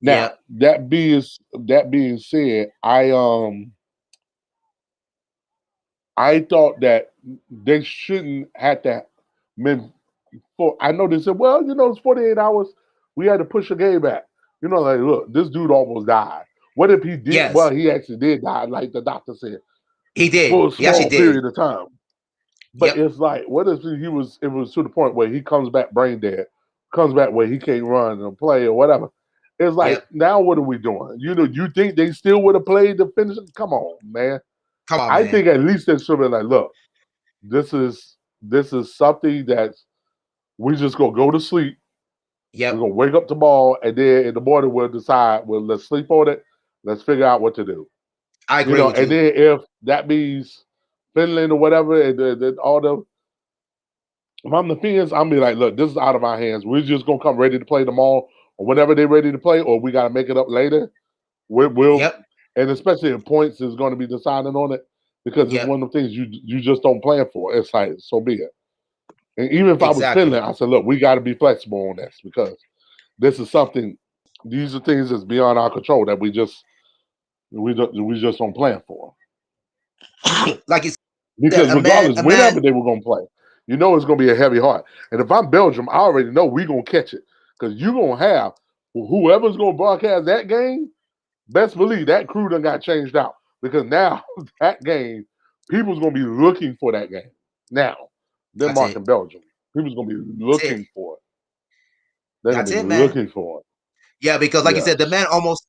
Now, Yep. that being said, I thought that they shouldn't have to men for I know they said, well, it's 48 hours. We had to push a game back. Like, look, this dude almost died. What if he did? Well, Yes. he actually did die, like the doctor said, He did. for a He actually small did. period of time. But Yep. it's like, what if it was to the point where he comes back brain dead, comes back where he can't run and play or whatever. It's like, Yep. now what are we doing? You think they still would have played the finish? Come on, man. Come on, I man. think at least they should be like, look, this is something that we just gonna go to sleep. We're Yep. gonna wake up tomorrow, and then in the morning we'll decide. Well, let's sleep on it. Let's figure out what to do. I agree with And you. then if that means Finland or whatever, and all the if I'm the Finns, I'm be like, look, this is out of our hands. We're just gonna come ready to play tomorrow, or whenever they're ready to play, or we gotta make it up later. We'll Yep. and especially if points is going to be deciding on it because it's Yep. one of the things you just don't plan for. It's like so be it. And even if I was Exactly. Finland, I said, look, we got to be flexible on this because this is something. These are things that's beyond our control that we just don't plan for. Like you said, Because regardless, whenever they were going to play, it's going to be a heavy heart. And if I'm Belgium, I already know we're going to catch it because you're going to have whoever's going to broadcast that game. Best believe that crew done got changed out because now that game, people's going to be looking for that game. Now, that's Denmark it. and Belgium, people's going to be That's it. looking for it. They're going That's to be it, man. looking for it. Yeah, because like you said, Yes.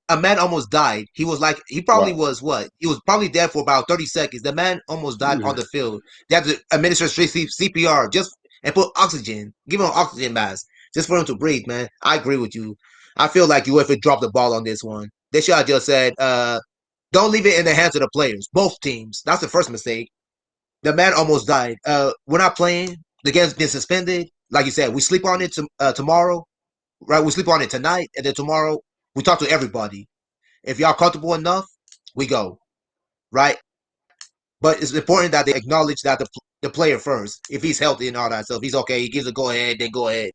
a man almost died. He was like he probably Right. was what? He was probably dead for about 30 seconds. The man almost died on Yeah. the field. They had to administer straight CPR just and put oxygen, give him an oxygen mask just for him to breathe, man. I agree with you. I feel like UEFA dropped the ball on this one. They should have just said, don't leave it in the hands of the players. Both teams. That's the first mistake. The man almost died. We're not playing. The game's been suspended. Like you said, we sleep on it tomorrow, right? We sleep on it tonight, and then tomorrow we talk to everybody. If y'all comfortable enough, we go, right? But it's important that they acknowledge that the player first, if he's healthy and all that. So if he's okay, he gives a go ahead, then go ahead.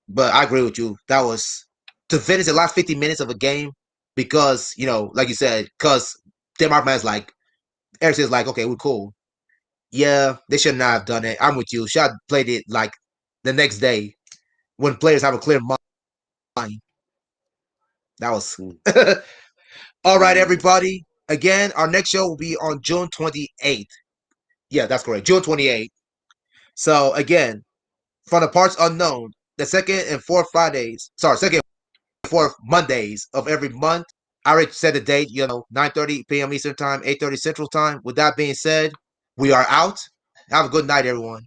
But I agree with you. That was to finish the last 50 minutes of a game. because like you said, because Denmark man's like Ericsson's like, okay, we're cool. Yeah, they should not have done it. I'm with you. Should have played it like the next day when players have a clear mind. That was Mm. all right, Mm. everybody. Again, our next show will be on June 28th. Yeah, that's correct. June 28th. So again, from the parts unknown, the second and fourth Fridays. Sorry, second and fourth Mondays of every month. I already said the date. 9:30 p.m. Eastern Time, 8:30 Central Time. With that being said, we are out. Have a good night, everyone.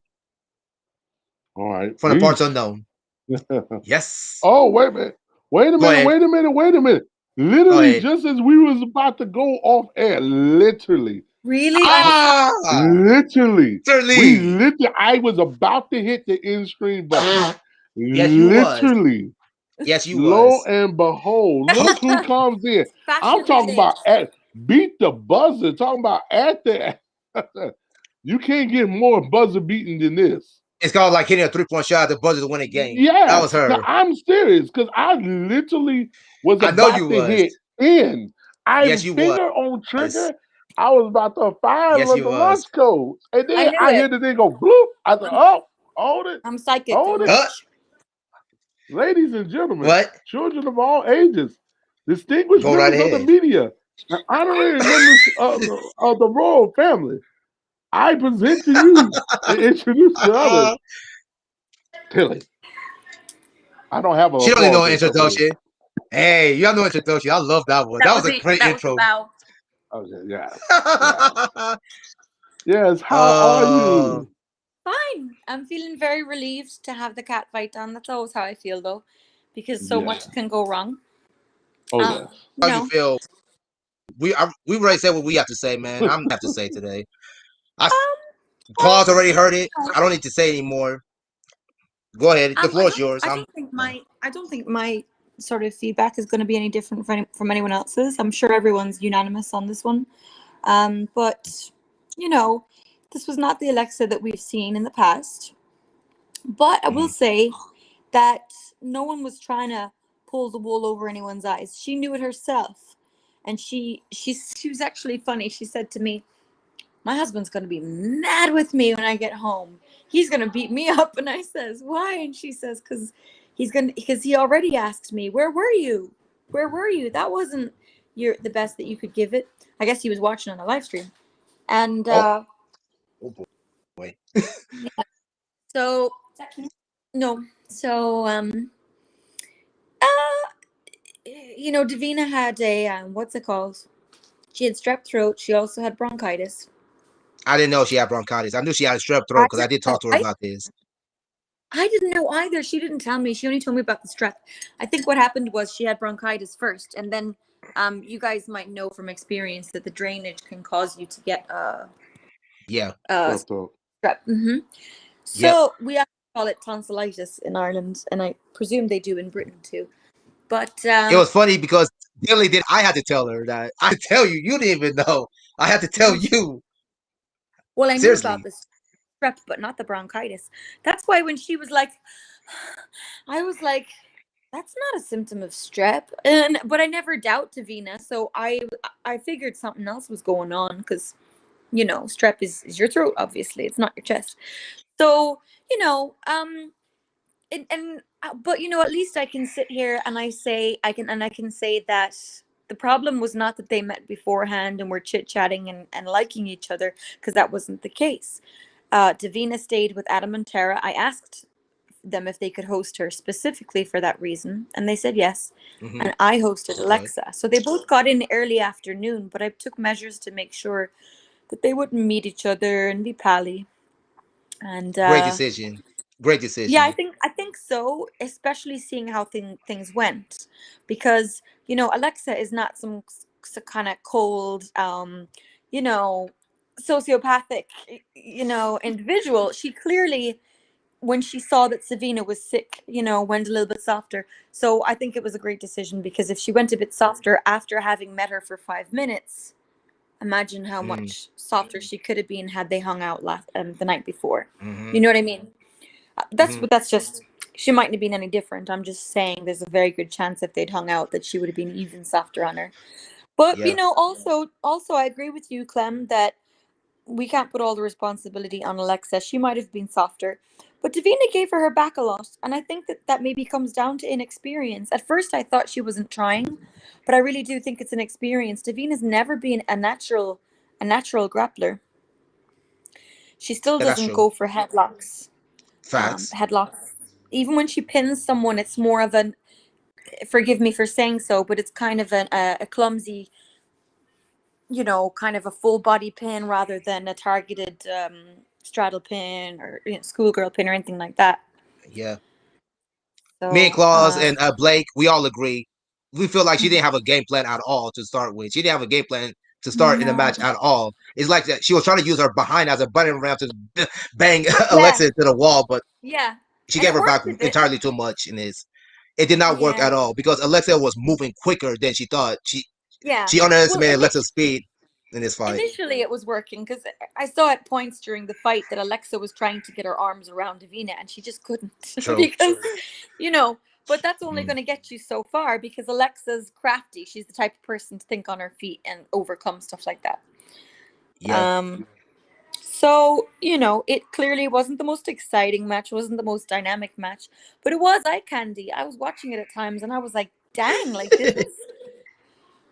All right. From the parts Peace. unknown. Yes. Oh, wait a minute. Wait a Go minute. ahead. Wait a minute. Wait a minute. Go Literally, ahead. just as we was about to go off air, literally, Really? I'm sorry. Ah, literally, literally. I was about to hit the end screen button. Yes, you was. Literally, Yes, you lo was. and behold, look who comes in. I'm Fashion talking police. about beat the buzzer. Talking about at the. You can't get more buzzer beating than this. It's called like hitting a 3-point shot at the buzzer to win a game. That was Yes, her. I'm serious because I literally was I know you about to was. hit in. Yes, I'm you was. finger on trigger. I was about to fire Yes, the you was. launch code, and I then knew I hear it. the thing go bloop. I said, I'm, "Oh, hold it, I'm psychic. hold it, Huh? ladies and gentlemen, What? children of all ages, distinguished Go right members of the ahead. media, and honorary members of the royal family. I present to you and introduce to others, Tilly. I don't have an She don't need no applause intro for this. introduction. Hey, you have no introduction. I love that one. That was a great that was the intro. bow. Okay, yes, yes. Yes, how are uh, you? Fine. I'm feeling very relieved to have the cat fight done. That's always how I feel though, because so Yeah. much can go wrong. Oh, Um, yes. you how you know, feel? We already said what we have to say, man. I'm have to say today. I well, Claus already heard it. no. I don't need to say anymore. Go ahead. The floor is yours. I don't think my sort of feedback is going to be any different from anyone else's. I'm sure everyone's unanimous on this one. But you know, this was not the Alexa that we've seen in the past. But I will Mhm. say that no one was trying to pull the wool over anyone's eyes. She knew it herself, and she was actually funny. She said to me, "My husband's gonna be mad with me when I get home. He's gonna beat me up." And I says, "Why?" And she says, because he already asked me, "Where were you? Where were you? That wasn't the best that you could give it." I guess he was watching on a live stream, and Oh, oh boy. yeah. So no, so uh, Davina had a what's it called? She had strep throat. She also had bronchitis. I didn't know she had bronchitis. I knew she had a strep throat I because I didn't did know. talk to her about this. I didn't know either. She didn't tell me. She only told me about the strep. I think what happened was she had bronchitis first, and then you guys might know from experience that the drainage can cause you to get Yeah. Strep throat. strep. Yep. So we actually call it tonsillitis in Ireland, and I presume they do in Britain too. But It was funny because Dilly did. I had to tell her that. I had to tell you. You didn't even know. I had to tell you. well, I knew about Seriously. the strep, but not the bronchitis. That's why when she was like, I was like, that's not a symptom of strep, and but I never doubt Davina, so I figured something else was going on because strep is your throat, obviously it's not your chest. So but at least I can sit here and I can say that the problem was not that they met beforehand and were chit chatting and liking each other, because that wasn't the case. Davina stayed with Adam and Tara. I asked them if they could host her specifically for that reason, and they said yes. Hmm. And I hosted Okay. Alexa. So they both got in early afternoon, but I took measures to make sure that they wouldn't meet each other and be pally. And Great decision. Great yeah, decision. I think so, especially seeing how things went, because Alexa is not some kind of cold, you know, sociopathic, individual. She clearly, when she saw that Savina was sick, went a little bit softer. So I think it was a great decision, because if she went a bit softer after having met her for 5 minutes, imagine how Mm-hmm. much softer she could have been had they hung out the night before. Mm-hmm. You know what I mean? That's Mm-hmm. what that's just she mightn't have been any different. I'm just saying there's a very good chance if they'd hung out that she would have been even softer on her. But Yeah, also I agree with you, Clem, that we can't put all the responsibility on Alexa. She might have been softer, but Davina gave her back a lot, and I think that maybe comes down to inexperience. At first, I thought she wasn't trying, but I really do think it's an experience. Davina's never been a natural grappler. She still yeah, that's doesn't true. go for headlocks. Facts. Headlocks. Even when she pins someone, it's more of an, forgive me for saying so, but it's kind of a clumsy, kind of a full body pin rather than a targeted straddle pin or schoolgirl pin or anything like that. Yeah. Me and So, Claus and Blake, we all agree. We feel like she didn't have a game plan at all to start with. She didn't have a game plan to start in the no, match at all. It's like that she was trying to use her behind as a button ramp to bang yeah, Alexa into the wall, but yeah, she and gave it her back worked a bit. entirely too much in this. It did not work Yeah, at all because Alexa was moving quicker than she thought. yeah. She Well, underestimated Alexa's speed in this fight. initially it was working because I saw at points during the fight that Alexa was trying to get her arms around Davina and she just couldn't True. because, you know. But that's only Mm, going to get you so far because Alexa's crafty. She's the type of person to think on her feet and overcome stuff like that. yeah. Um, So, it clearly wasn't the most exciting match, wasn't the most dynamic match, but it was eye candy. I was watching it at times and I was like, dang, like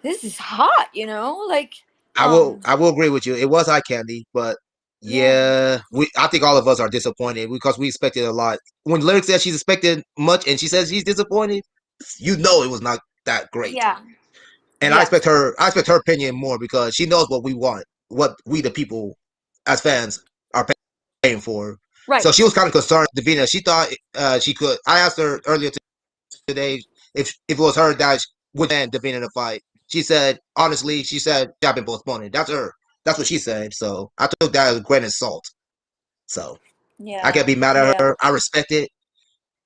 this is hot, Like, I will. I will agree with you. It was eye candy, but yeah. yeah, I think all of us are disappointed because we expected a lot. When Lyric said she's expected much, and she says she's disappointed, it was not that great. Yeah. And Yeah. I expect her opinion more because she knows what we want, what we the people as fans are paying for. Right. So she was kind of concerned. Davina, she thought she could. I asked her earlier today if it was her that would and Davina in the fight. She said honestly, she said I've been postponing. That's her. That's what she said. So I took that as a grain of salt. So I can't Yeah. be mad at Yeah. her. I respect it.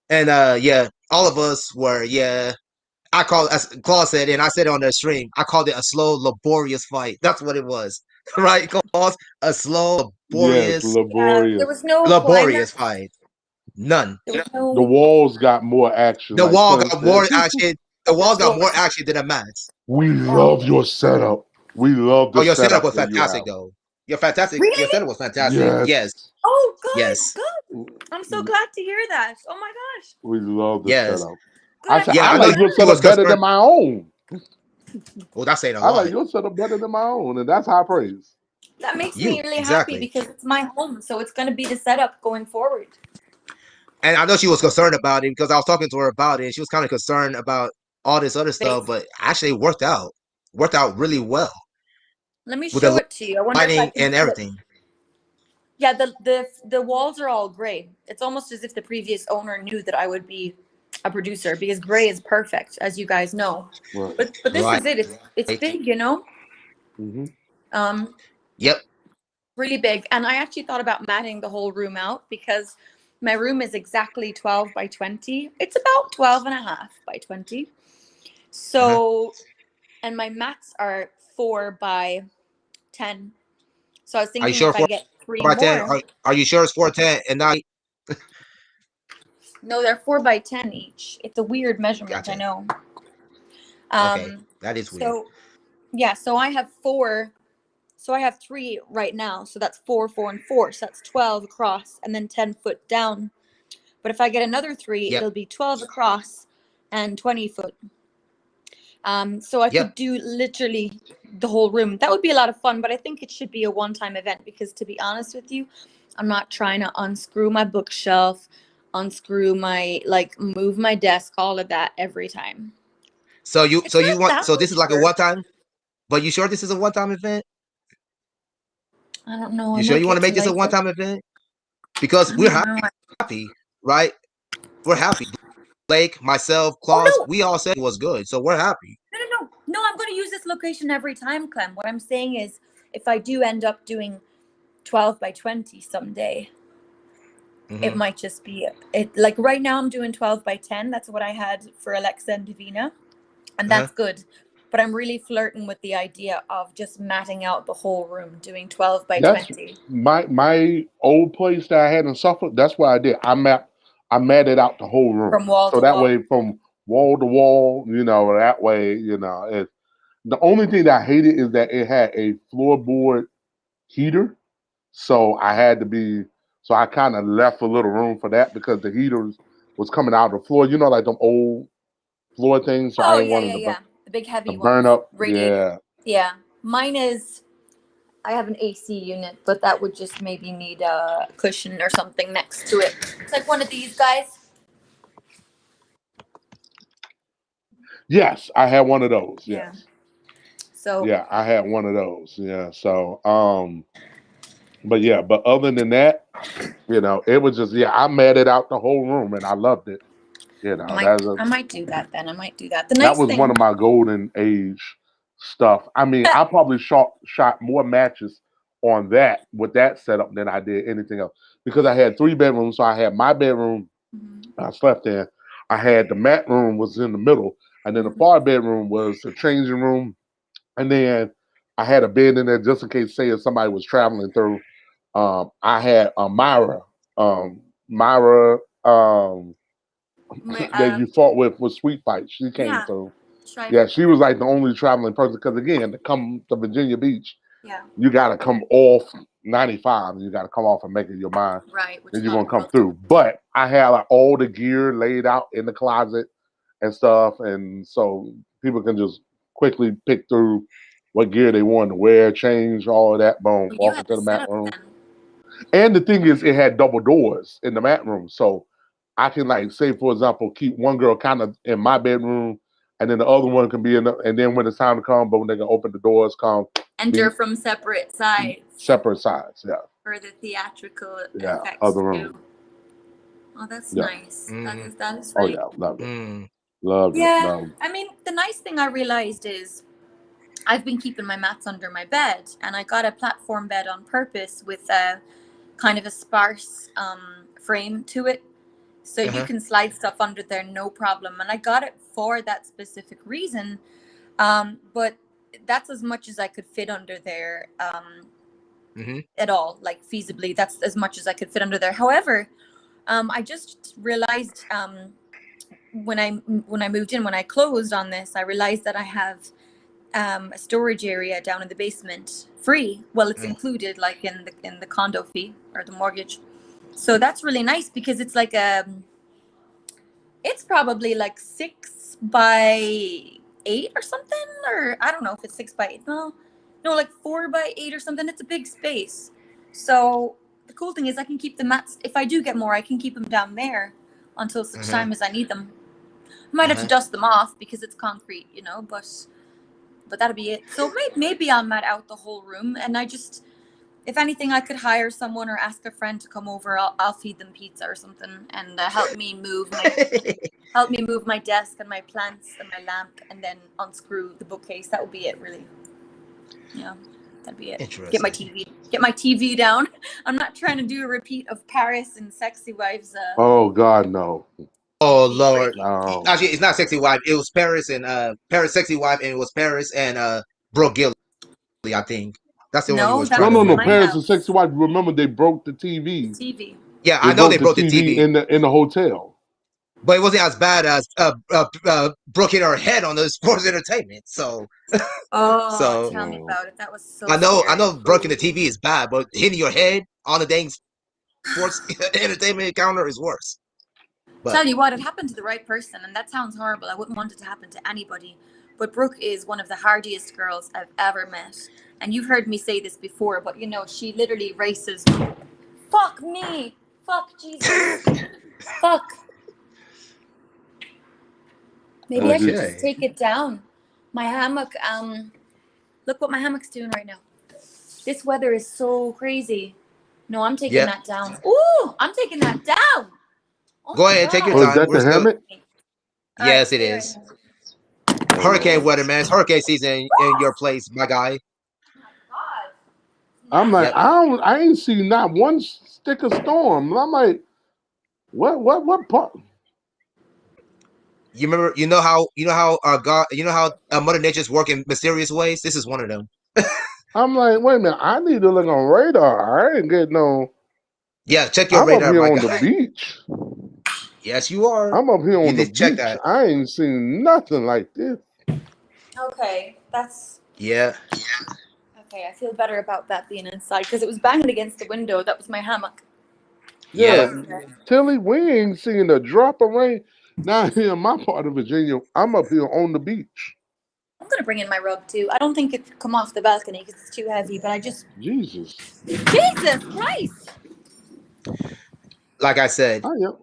And yeah, all of us were I call as Claude said, and I said it on the stream. I called it a slow, laborious fight. That's what it was, right? Claude, a slow, Yes, Yeah. There laborious. was no laborious climax. fight. None. There was The no walls got more action, The like wall Clem got said. more action. The the walls got more floors. action than a match. We Yeah. love your setup. We love Oh, the your setup setup was that you fantastic, have. though. Your fantastic. Your Really? setup was fantastic. Yes, Yes. Oh, good, yes, good. I'm so glad to hear that. Oh my gosh. We love the yes. setup. Good. I I'm said, Yeah, I I know like glad. your you was setup better concerned. than my own. Oh, that's saying a I like lot. your setup better than my own, and that's high praise. That makes me You really happy exactly. because it's my home, so it's going to be the setup going forward. And I know she was concerned about it because I was talking to her about it. And she was kind of concerned about all this other stuff, Space. but actually it worked out. Worked out really well Let me with show the it to you. I wonder if I lighting can and flip. everything. Yeah, the walls are all gray. It's almost as if the previous owner knew that I would be a producer because gray is perfect, as you guys know. Right. But this Right. is it. It's big. Hmm. Um, Yep. really big. And I actually thought about matting the whole room out because my room is exactly 12 by 20. It's about 12 and a half by 20. Uh-huh. So, and my mats are 4 by 10. So I was Are you thinking sure if I four get three by ten? more. Are you sure it's 410 and not No, they're 4 by 10 each. It's a weird measurement, I gotcha. know. Okay. Um, That is weird. so yeah, so I have 4. So I have 3 right now. So that's 4, 4, and 4. So that's 12 across and then 10 foot down. But if I get another 3, Yep. it'll be 12 across and 20 foot. So I Yep. could do literally the whole room. That would be a lot of fun, but I think it should be a one-time event because to be honest with you, I'm not trying to unscrew my bookshelf, unscrew my move my desk, all of that every time. So It's you not want that so this is much like a one work. time, but you sure this is a one time event? I don't know. I You sure might you want to get to make this a like one it. time event? Because I we're don't know. happy, right? We're happy. Blake, myself, Oh Claus, no, we all said it was good, so we're happy. no! I'm going to use this location every time, Clem. What I'm saying is, if I do end up doing 12 by 20 someday, it Hmm. might just be it. Like right now, I'm doing 12 by 10. That's what I had for Alexa and Davina, and Uh-huh. that's good. But I'm really flirting with the idea of just matting out the whole room, doing 12 by That's 20. my old place that I had in Suffolk. That's what I did. I mapped I matted out the whole room. From wall So to that wall. way, from wall to wall, that way, the only thing that I hated is that it had a floorboard heater. So I had to be, so I kind of left a little room for that because the heaters was coming out of the floor, like them old floor things. So I Oh didn't yeah, want yeah, it to, yeah. The big to heavy burn ones, up. radiator. Yeah. Yeah, mine is. I have an AC unit, but that would just maybe need a cushion or something next to it. It's like one of these guys. Yes, I had one of those. Yeah. Yes. So Yeah, I had one of those. Yeah. So, but yeah, but other than that, it was just, yeah, I matted out the whole room and I loved it. I might do that then. I might do that. The That nice was one thing. of my golden age stuff. I mean, I probably shot more matches on that with that setup than I did anything else because I had 3 bedrooms. So I had my bedroom Mhm. I slept in. I had the mat room was in the middle, and then the Mhm. far bedroom was a changing room, and then I had a bed in there just in case, say, if somebody was traveling through. I had a Myra, My, that you fought with Sweet Fight. She came yeah. through. Try. Yeah, she was like the only traveling person because again, to come to Virginia Beach, Yeah. you got to come off 95. You got to come off and make it your mind. Right. Which Then a you're lot gonna of come girls don't. through. But I had like all the gear laid out in the closet and stuff, and so people can just quickly pick through what gear they want to wear, change all of that. Boom, Well, you walk had into the the mat setup room. then. And the thing is, it had double doors in the mat room, so I can like say, for example, keep one girl kind of in my bedroom, and then the other one can be in, and then when it's time to come, boom, they can open the doors, come Enter be from separate sides separate sides. Yeah, for the theatrical yeah, effects other room. too. Oh, that's Yeah. nice. Mm, That is Oh really. yeah, loved it, mm, loved it, Yeah. loved it. I mean, the nice thing I realized is I've been keeping my mats under my bed, and I got a platform bed on purpose with a kind of a sparse frame to it, so you uh-huh. can slide stuff under there no problem. And I got it for that specific reason, but that's as much as I could fit under there Mm-hmm. at all, like feasibly. That's as much as I could fit under there. However, I just realized when I moved in, when I closed on this, I realized that I have a storage area down in the basement free. Well, it's included like in the condo fee or the mortgage. So that's really nice because it's like it's probably like 6 by 8 or something, or I don't know if it's 6 by 8. No, like 4 by 8 or something. It's a big space. So the cool thing is I can keep the mats. If I do get more, I can keep them down there until such Uh-huh. time as I need them. I might have to Uh-huh. dust them off because it's concrete, but that'll be it. So maybe I'll mat out the whole room, and if anything, I could hire someone or ask a friend to come over. I'll feed them pizza or something and help me move my desk and my plants and my lamp, and then unscrew the bookcase. That would be it, really. Yeah, that'd be it. Get my Interesting. TV. Get my TV down. I'm not trying to do a repeat of Paris and Sexy Wives. Oh God, no, Oh TV Lord. breaking. no. Actually, it's not Sexy Wife. It was Paris and Paris Sexy Wife, and it was Paris and Brooke Gilly, I think. That's the one you No, was that trying No, to was no, in no. my maybe. Paris and Sexy house. Wife. Remember, they broke the The TV. TV. Yeah, They I know broke they the broke the TV TV, in the hotel. but it wasn't as bad as Brooke hit her head on the sports entertainment. Oh, So tell me Mm. about it. That was so I know scary. broken the TV is bad, but hitting your head on the dang sports entertainment counter is worse. But Tell you what, it happened to the right person, and that sounds horrible. I wouldn't want it to happen to anybody. But Brooke is one of the hardiest girls I've ever met. And you've heard me say this before, but she literally races. Fuck me! Fuck Jesus! Fuck! Maybe I What'd you? should just okay. take it down. My hammock, look what my hammock's doing right now. This weather is so crazy. No, I'm taking Yep. that down. Ooh, I'm taking that down. Oh Go my ahead, take your Oh, God. is time. that We're the still hammock? All right, yes, it stay right is. here. Oh Hurricane Lord. weather, man. It's hurricane season in your place, my guy. Oh my God. I'm like, Yep. Nasty. I ain't seen not one stick of storm. I'm like, what part? You remember? You know how God. You know how Mother Nature's work in mysterious ways. This is one of them. I'm like, wait a minute, I need to look on radar. I ain't getting no. Yeah, check your I'm up radar, here my on the guy. beach. Yes, you are. I'm up here You on the need to check beach. that. I ain't seen nothing like this. Okay, that's Yeah, okay. I feel better about that being inside because it was banging against the window. That was my hammock. I Yeah, yeah. wasn't there. Tilly, we ain't seeing a drop of rain. Now here in my part of Virginia, I'm up here on the beach. I'm gonna bring in my rug too. I don't think it could come off the balcony because it's too heavy. But I just Jesus. Jesus Christ! Like I said, I am.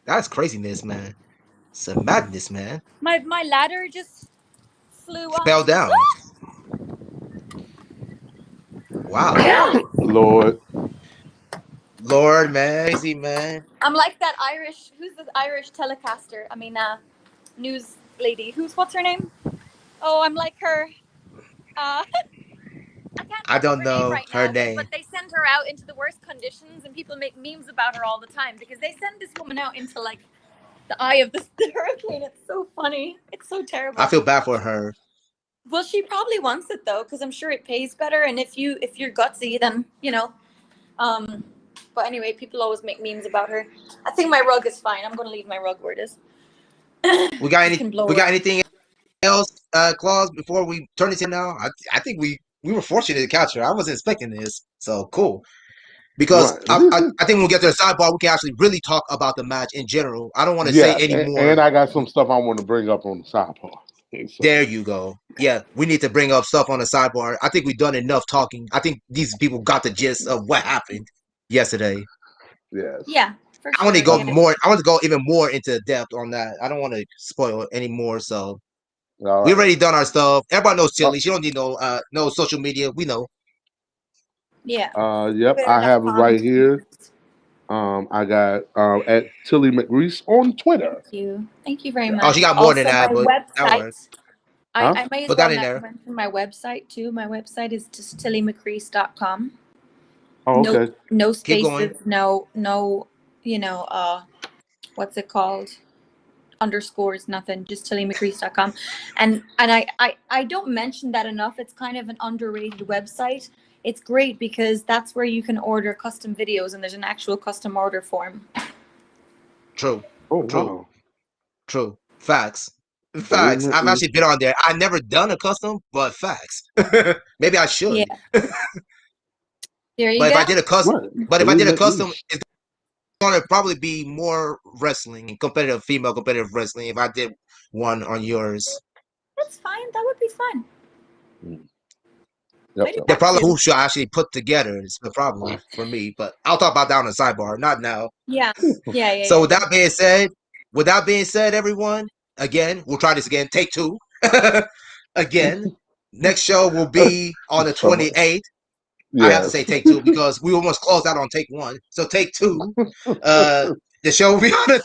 that's craziness, man. It's a madness, man. My ladder just flew Fell off. Just down. Wow. Lord. Lord, man. Crazy, man. I'm like that Irish. Who's the Irish telecaster? I mean, news lady. What's her name? Oh, I'm like her. I can't I think of don't her name know right her now, but name. they send her out into the worst conditions, and people make memes about her all the time because they send this woman out into like the eye of the hurricane. It's so funny. It's so I terrible. feel bad for her. Well, she probably wants it though, because I'm sure it pays better. And if you're gutsy, then you know. Um, but anyway, people always make memes about her. I think my rug is fine. I'm gonna leave my rug where it is. We got It any? can blow We got around. anything else, Claus? Before we turn this in now, I think we were fortunate to catch her. I wasn't expecting this, so cool. Because Right. I think when we get to the sidebar, we can actually really talk about the match in general. I don't want to say Yes, any more. and I got some stuff I want to bring up on the side part. So, There you go. Yeah, we need to bring up stuff on the sidebar. I think we've done enough talking. I think these people got the gist of what happened yesterday. yes. Yeah, for I want to sure. go Yeah. more. I want to go even more into depth on that. I don't want to spoil it anymore. So All we right. already done our stuff. Everybody knows Uh, Chili. She don't need no social media. We know. Yeah. yep, I have it Twitter.com. right here. I got at Tilly McReese on Twitter. Thank you. Thank you very Oh, she much. got more than Also, my that, but that works. website. Huh? I may as Put well that in there. mention my website too. My website is distillymccrease.com. Oh, No, okay. no Keep going. spaces. No. You know. What's it called? Underscores, nothing. Just tillymccrease.com. And I don't mention that enough. It's kind of an underrated website. It's great because that's where you can order custom videos, and there's an actual custom order form. True. Oh, True. wow. True. Facts. Tilly Facts. I've McReese. actually been on there. I've never done a custom, but facts. Maybe I Yeah. should. There you But if go. I did a custom, Right. but if I Tilly did a custom, McReese. it's gonna probably be more wrestling, competitive female competitive wrestling. If I did one on yours, That's fine. That would be fun. Mm. I Yep, do yep. the that problem too. who should I actually put together is the problem for me. But I'll talk about that on the sidebar, not now. Yeah. Yeah. Yeah. So Yeah. with that being said, everyone, again, we'll try this again. Take two. Again, next show will be on the So, 28th. I have to say yes. take two because we almost closed out on take one. So take two. Uh, the show will be on the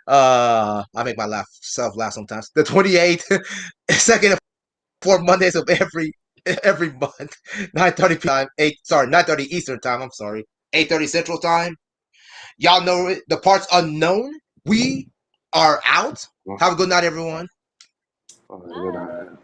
28th. I make myself laugh sometimes. The 28th, second and fourth Mondays of every month, 9:30 p.m. 9:30 Eastern time. I'm sorry, 8:30 Central time. Y'all know it. The parts unknown. We are out. Have a good night, everyone. All right, good Bye. night.